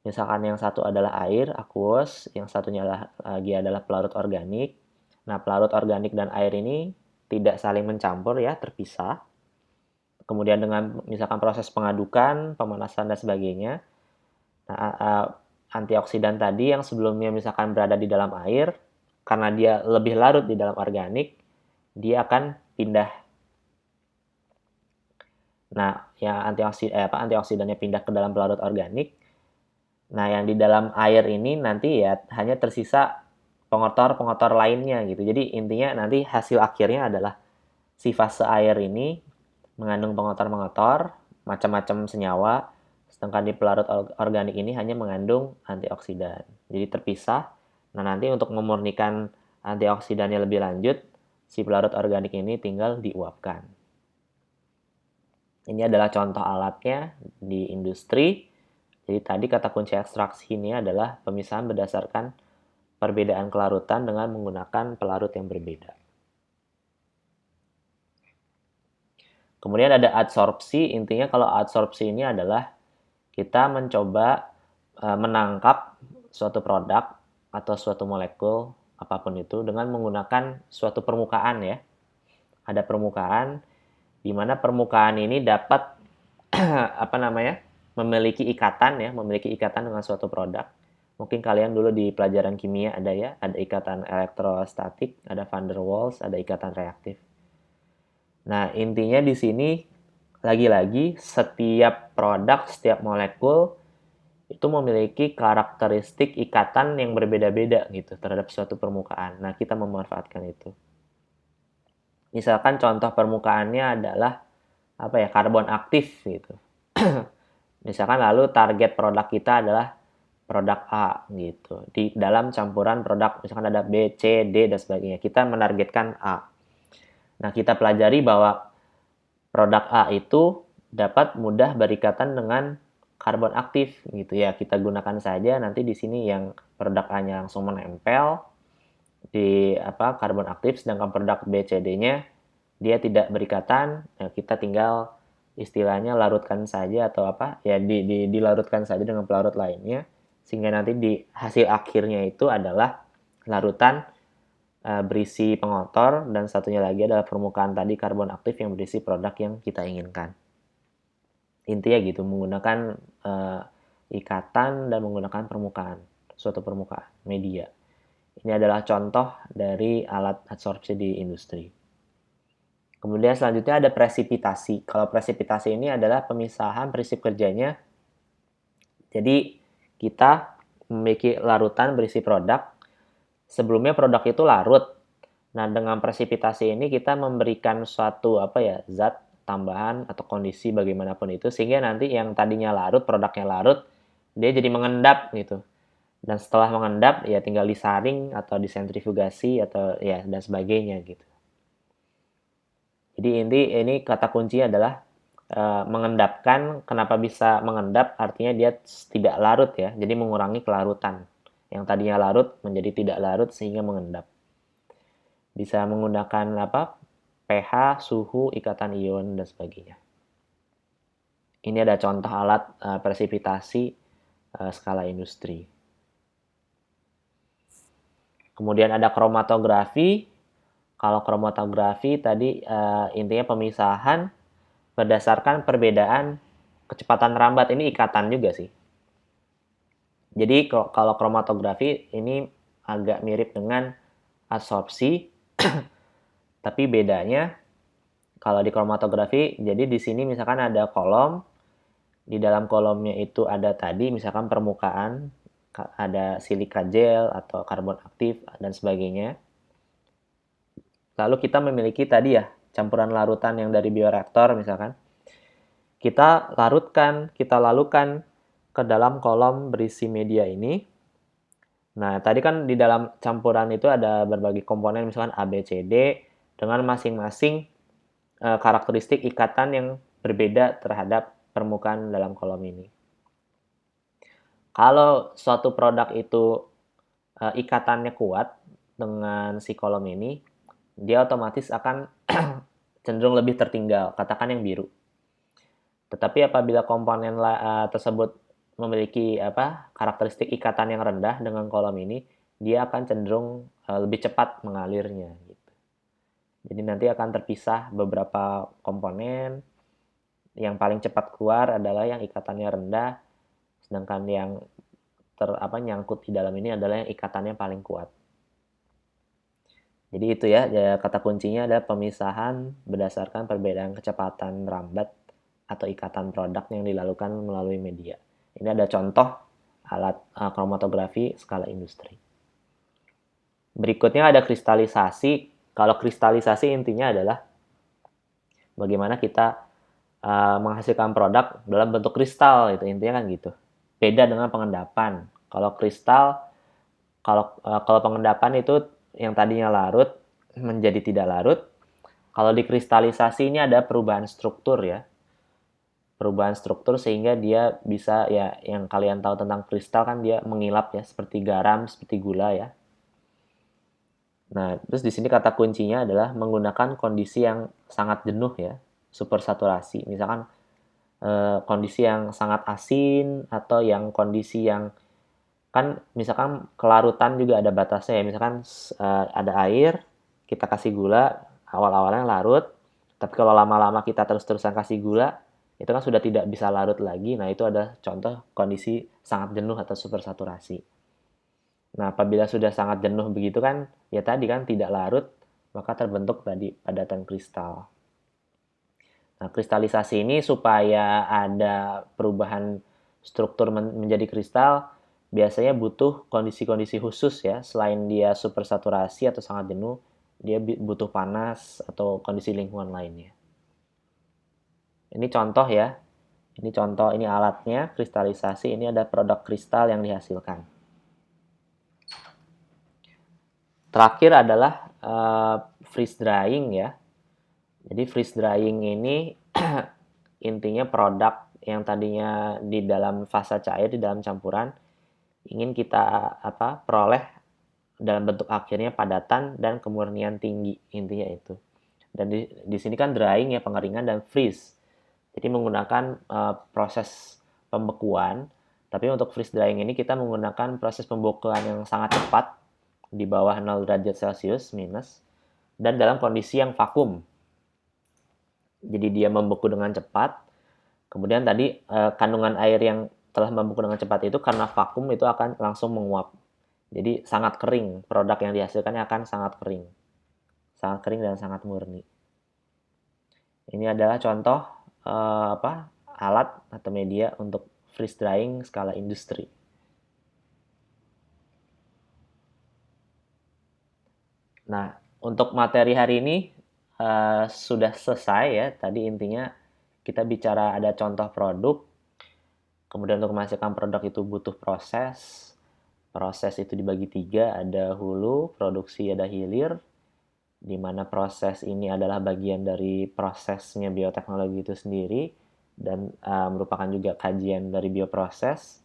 [SPEAKER 1] Misalkan yang satu adalah air, aqueous, yang satunya lagi adalah pelarut organik. Nah, pelarut organik dan air ini tidak saling mencampur ya, terpisah. Kemudian dengan misalkan proses pengadukan, pemanasan dan sebagainya. Nah, antioksidan tadi yang sebelumnya misalkan berada di dalam air, karena dia lebih larut di dalam organik, dia akan pindah. Nah, yang antioksidannya pindah ke dalam pelarut organik. Nah, yang di dalam air ini nanti ya hanya tersisa pengotor-pengotor lainnya gitu. Jadi intinya nanti hasil akhirnya adalah si fase air ini mengandung pengotor-pengotor, macam-macam senyawa, sedangkan di pelarut organik ini hanya mengandung antioksidan. Jadi terpisah. Nah, nanti untuk memurnikan antioksidannya lebih lanjut, si pelarut organik ini tinggal diuapkan. Ini adalah contoh alatnya di industri. Jadi tadi kata kunci ekstraksi ini adalah pemisahan berdasarkan perbedaan kelarutan dengan menggunakan pelarut yang berbeda. Kemudian ada adsorpsi, intinya kalau adsorpsi ini adalah kita mencoba menangkap suatu produk atau suatu molekul, apapun itu, dengan menggunakan suatu permukaan ya. Ada permukaan, di mana permukaan ini dapat memiliki ikatan dengan suatu produk. Mungkin kalian dulu di pelajaran kimia ada ya, ada ikatan elektrostatik, ada van der Waals, ada ikatan reaktif. Nah, intinya di sini lagi-lagi setiap produk, setiap molekul itu memiliki karakteristik ikatan yang berbeda-beda gitu terhadap suatu permukaan. Nah, kita memanfaatkan itu. Misalkan contoh permukaannya adalah karbon aktif gitu. Misalkan lalu target produk kita adalah produk A gitu. Di dalam campuran produk misalkan ada B, C, D dan sebagainya. Kita menargetkan A. Nah, kita pelajari bahwa produk A itu dapat mudah berikatan dengan karbon aktif gitu ya. Kita gunakan saja nanti di sini yang produk A-nya langsung menempel di karbon aktif, sedangkan produk B, C, D-nya dia tidak berikatan. Nah, kita tinggal istilahnya larutkan saja atau dilarutkan saja dengan pelarut lainnya, sehingga nanti di hasil akhirnya itu adalah larutan berisi pengotor, dan satunya lagi adalah permukaan tadi karbon aktif yang berisi produk yang kita inginkan. Intinya gitu, menggunakan ikatan dan menggunakan permukaan, suatu permukaan, media. Ini adalah contoh dari alat adsorpsi di industri. Kemudian selanjutnya ada presipitasi. Kalau presipitasi ini adalah pemisahan prinsip kerjanya. Jadi kita memiliki larutan berisi produk. Sebelumnya produk itu larut. Nah, dengan presipitasi ini kita memberikan suatu zat tambahan atau kondisi bagaimanapun itu, sehingga nanti yang tadinya larut, produknya larut, dia jadi mengendap gitu. Dan setelah mengendap ya tinggal disaring atau disentrifugasi atau ya dan sebagainya gitu. Jadi ini kata kunci adalah mengendapkan. Kenapa bisa mengendap? Artinya dia tidak larut ya. Jadi mengurangi kelarutan. Yang tadinya larut menjadi tidak larut sehingga mengendap. Bisa menggunakan pH, suhu, ikatan ion dan sebagainya. Ini ada contoh alat presipitasi skala industri. Kemudian ada kromatografi. Kalau kromatografi tadi intinya pemisahan berdasarkan perbedaan kecepatan rambat. Ini ikatan juga sih. Jadi kalau kromatografi ini agak mirip dengan absorpsi, tapi bedanya kalau di kromatografi, jadi di sini misalkan ada kolom, di dalam kolomnya itu ada tadi misalkan permukaan, ada silika gel atau karbon aktif dan sebagainya. Lalu kita memiliki tadi ya campuran larutan yang dari bioreaktor misalkan. Kita lalukan ke dalam kolom berisi media ini. Nah, tadi kan di dalam campuran itu ada berbagai komponen misalkan A, B, C, D dengan masing-masing karakteristik ikatan yang berbeda terhadap permukaan dalam kolom ini. Kalau suatu produk itu ikatannya kuat dengan si kolom ini, dia otomatis akan cenderung lebih tertinggal, katakan yang biru. Tetapi apabila komponen tersebut memiliki karakteristik ikatan yang rendah dengan kolom ini, dia akan cenderung lebih cepat mengalirnya. Gitu. Jadi nanti akan terpisah beberapa komponen. Yang paling cepat keluar adalah yang ikatannya rendah, sedangkan yang nyangkut di dalam ini adalah yang ikatannya paling kuat. Jadi itu ya kata kuncinya adalah pemisahan berdasarkan perbedaan kecepatan rambat atau ikatan produk yang dilakukan melalui media. Ini ada contoh alat kromatografi skala industri. Berikutnya ada kristalisasi. Kalau kristalisasi intinya adalah bagaimana kita menghasilkan produk dalam bentuk kristal, itu intinya kan gitu. Beda dengan pengendapan. Kalau kristal, kalau pengendapan itu yang tadinya larut menjadi tidak larut. Kalau dikristalisasi ini ada perubahan struktur ya. Perubahan struktur sehingga dia bisa ya, yang kalian tahu tentang kristal kan dia mengilap ya, seperti garam, seperti gula ya. Nah, terus di sini kata kuncinya adalah menggunakan kondisi yang sangat jenuh ya, supersaturasi. Misalkan kondisi yang sangat asin atau yang kondisi yang kan misalkan kelarutan juga ada batasnya ya. Misalkan ada air, kita kasih gula, awal-awalnya larut, tapi kalau lama-lama kita terus-terusan kasih gula, itu kan sudah tidak bisa larut lagi. Nah, itu ada contoh kondisi sangat jenuh atau supersaturasi. Nah, apabila sudah sangat jenuh begitu kan, ya tadi kan tidak larut, maka terbentuk tadi padatan kristal. Nah, kristalisasi ini supaya ada perubahan struktur menjadi kristal, biasanya butuh kondisi-kondisi khusus ya. Selain dia supersaturasi atau sangat jenuh, dia butuh panas atau kondisi lingkungan lainnya. Ini contoh ya. Ini contoh, ini alatnya, kristalisasi. Ini ada produk kristal yang dihasilkan. Terakhir adalah freeze drying ya. Jadi freeze drying ini intinya produk yang tadinya di dalam fase cair, di dalam campuran, ingin kita peroleh dalam bentuk akhirnya padatan dan kemurnian tinggi, intinya itu. Dan di sini kan drying ya, pengeringan, dan freeze. Jadi menggunakan proses pembekuan, tapi untuk freeze drying ini kita menggunakan proses pembekuan yang sangat cepat di bawah 0 derajat Celcius minus dan dalam kondisi yang vakum. Jadi dia membeku dengan cepat. Kemudian tadi kandungan air yang telah membeku dengan cepat itu karena vakum itu akan langsung menguap. Jadi sangat kering, produk yang dihasilkannya akan sangat kering. Sangat kering dan sangat murni. Ini adalah contoh alat atau media untuk freeze drying skala industri. Nah, untuk materi hari ini sudah selesai ya. Tadi intinya kita bicara ada contoh produk. Kemudian untuk menghasilkan produk itu butuh proses. Proses itu dibagi 3, ada hulu, produksi, ada hilir. Di mana proses ini adalah bagian dari prosesnya bioteknologi itu sendiri dan merupakan juga kajian dari bioproses.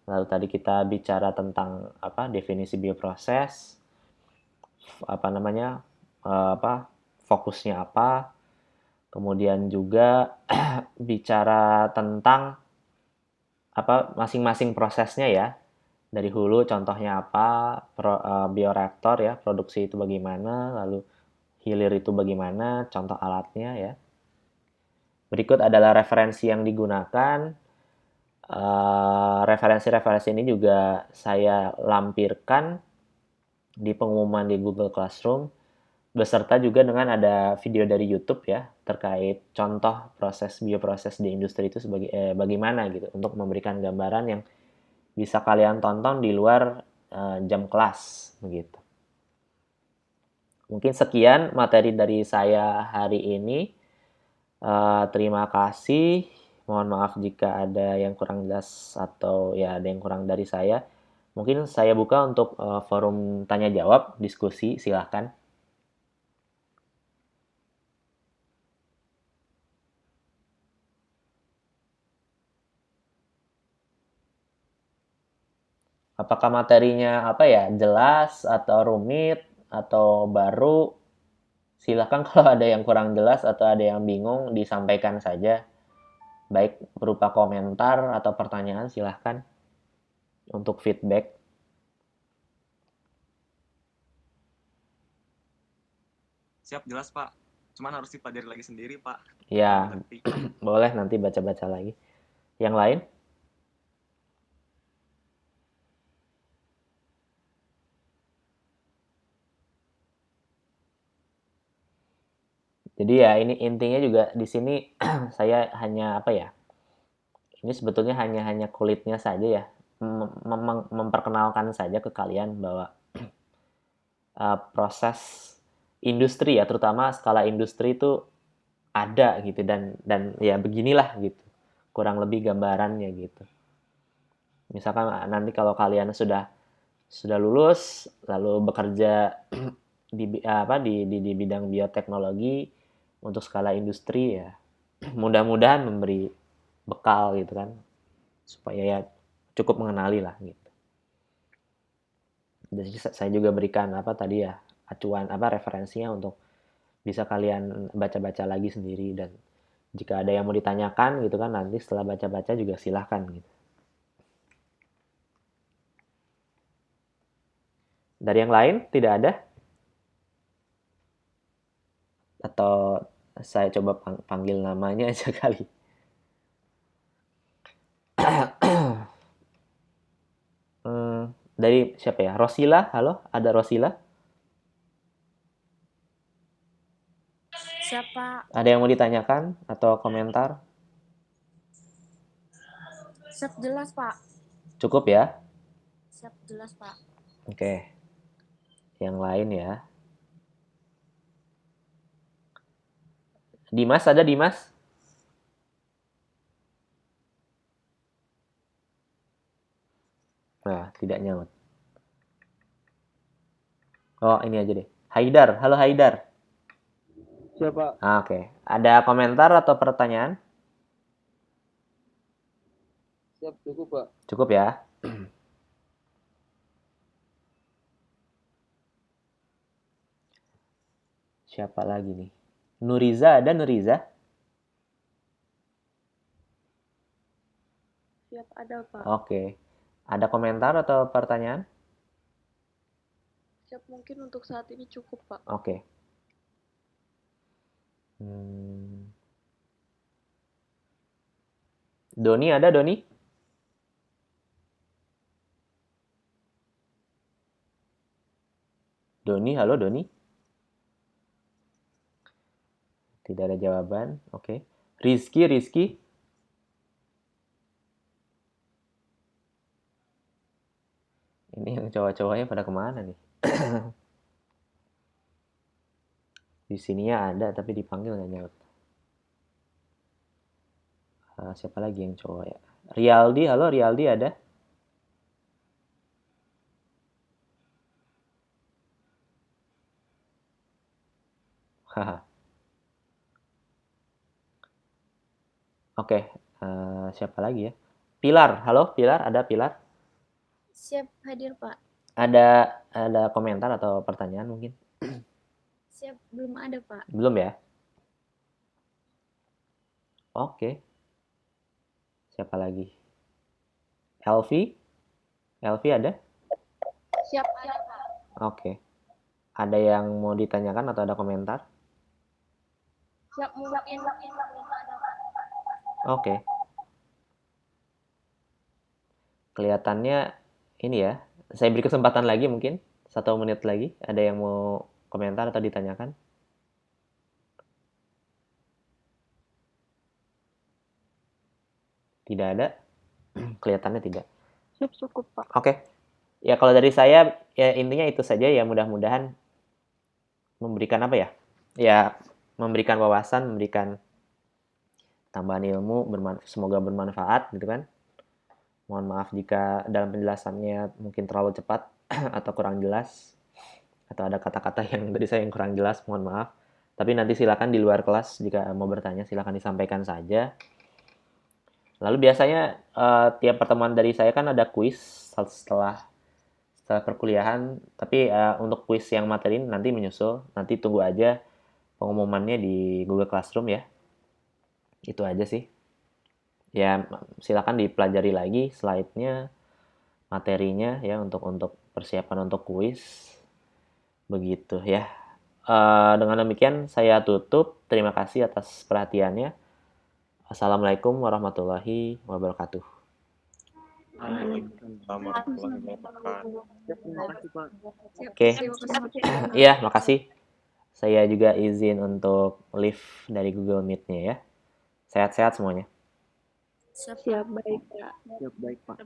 [SPEAKER 1] Lalu tadi kita bicara tentang definisi bioproses, fokusnya apa. Kemudian juga bicara tentang masing-masing prosesnya ya. Dari hulu contohnya apa, bioreaktor ya, produksi itu bagaimana, lalu hilir itu bagaimana, contoh alatnya ya. Berikut adalah referensi yang digunakan. Referensi-referensi ini juga saya lampirkan di pengumuman di Google Classroom, beserta juga dengan ada video dari YouTube ya, terkait contoh bioproses di industri itu bagaimana gitu, untuk memberikan gambaran yang bisa kalian tonton di luar jam kelas begitu. Mungkin sekian materi dari saya hari ini. Terima kasih. Mohon maaf jika ada yang kurang jelas atau ya ada yang kurang dari saya. Mungkin saya buka untuk forum tanya jawab, diskusi, silahkan. Apakah materinya jelas atau rumit atau baru? Silahkan kalau ada yang kurang jelas atau ada yang bingung disampaikan saja. Baik berupa komentar atau pertanyaan, silahkan untuk feedback.
[SPEAKER 3] Siap, jelas Pak. Cuman harus dipelajari lagi sendiri Pak.
[SPEAKER 1] Ya,
[SPEAKER 3] Mengerti.
[SPEAKER 1] boleh nanti baca-baca lagi. Yang lain? Jadi ya ini intinya juga di sini saya hanya ini sebetulnya hanya kulitnya saja ya, memperkenalkan saja ke kalian bahwa proses industri ya, terutama skala industri itu ada gitu, dan ya beginilah gitu, kurang lebih gambarannya gitu. Misalkan nanti kalau kalian sudah lulus lalu bekerja di bidang bioteknologi untuk skala industri ya, mudah-mudahan memberi bekal gitu kan, supaya ya cukup mengenali lah gitu. Jadi saya juga berikan acuan referensinya untuk bisa kalian baca-baca lagi sendiri, dan jika ada yang mau ditanyakan gitu kan nanti setelah baca-baca juga silahkan gitu. Dari yang lain tidak ada? Atau saya coba panggil namanya aja kali. Dari siapa ya? Rosila, halo? Ada Rosila?
[SPEAKER 5] Siapa?
[SPEAKER 1] Ada yang mau ditanyakan atau komentar?
[SPEAKER 5] Siap jelas, Pak.
[SPEAKER 1] Cukup ya?
[SPEAKER 5] Siap jelas, Pak.
[SPEAKER 1] Oke. Yang lain ya. Dimas, ada Dimas? Nah, tidak nyaut. Oh, ini aja deh. Haidar, halo Haidar.
[SPEAKER 6] Siapa?
[SPEAKER 1] Oke. Ada komentar atau pertanyaan?
[SPEAKER 6] Siap, cukup Pak.
[SPEAKER 1] Cukup ya. Siapa lagi nih? Nuriza, ada Nuriza?
[SPEAKER 2] Siap, ada Pak.
[SPEAKER 1] Oke. Ada komentar atau pertanyaan?
[SPEAKER 2] Siap, mungkin untuk saat ini cukup Pak.
[SPEAKER 1] Oke. Doni, ada Doni? Doni, halo Doni? Tidak ada jawaban. Oke. Rizky. Ini yang cowok-cowoknya pada kemana nih? Di sininya ada, tapi dipanggil nggak nyaut. Siapa lagi yang cowok ya? Rialdi, halo Rialdi, ada? Haha. Oke, siapa lagi ya? Pilar, halo Pilar, ada Pilar?
[SPEAKER 5] Siap hadir, Pak.
[SPEAKER 1] Ada komentar atau pertanyaan mungkin?
[SPEAKER 5] Siap, belum ada, Pak.
[SPEAKER 1] Belum ya? Oke. Siapa lagi? Elvi ada?
[SPEAKER 2] Siap, ada Pak.
[SPEAKER 1] Oke. Ada yang mau ditanyakan atau ada komentar?
[SPEAKER 5] Siap mungkin ada Pak.
[SPEAKER 1] Oke. Kelihatannya ini ya. Saya beri kesempatan lagi mungkin 1 menit lagi. Ada yang mau komentar atau ditanyakan? Tidak ada. Kelihatannya tidak.
[SPEAKER 2] Siap, cukup Pak.
[SPEAKER 1] Oke. Ya kalau dari saya ya intinya itu saja ya, mudah-mudahan memberikan apa ya? Ya memberikan wawasan, memberikan tambahan ilmu, semoga bermanfaat gitu kan. Mohon maaf jika dalam penjelasannya mungkin terlalu cepat atau kurang jelas, atau ada kata-kata yang dari saya yang kurang jelas, mohon maaf. Tapi nanti silakan di luar kelas jika mau bertanya silakan disampaikan saja. Lalu biasanya tiap pertemuan dari saya kan ada kuis setelah perkuliahan, tapi untuk kuis yang materi nanti menyusul, nanti tunggu aja pengumumannya di Google Classroom ya. Itu aja sih. Ya silakan dipelajari lagi slide-nya, materinya ya untuk persiapan untuk kuis. Begitu ya. Dengan demikian saya tutup. Terima kasih atas perhatiannya. Assalamualaikum warahmatullahi wabarakatuh.
[SPEAKER 3] Waalaikumsalam warahmatullahi wabarakatuh.
[SPEAKER 4] Terima kasih Pak.
[SPEAKER 1] Oke. Iya, makasih. Saya juga izin untuk leave dari Google Meet-nya ya. Sehat-sehat semuanya.
[SPEAKER 2] Siap, baik Pak.
[SPEAKER 4] Siap, baik Pak.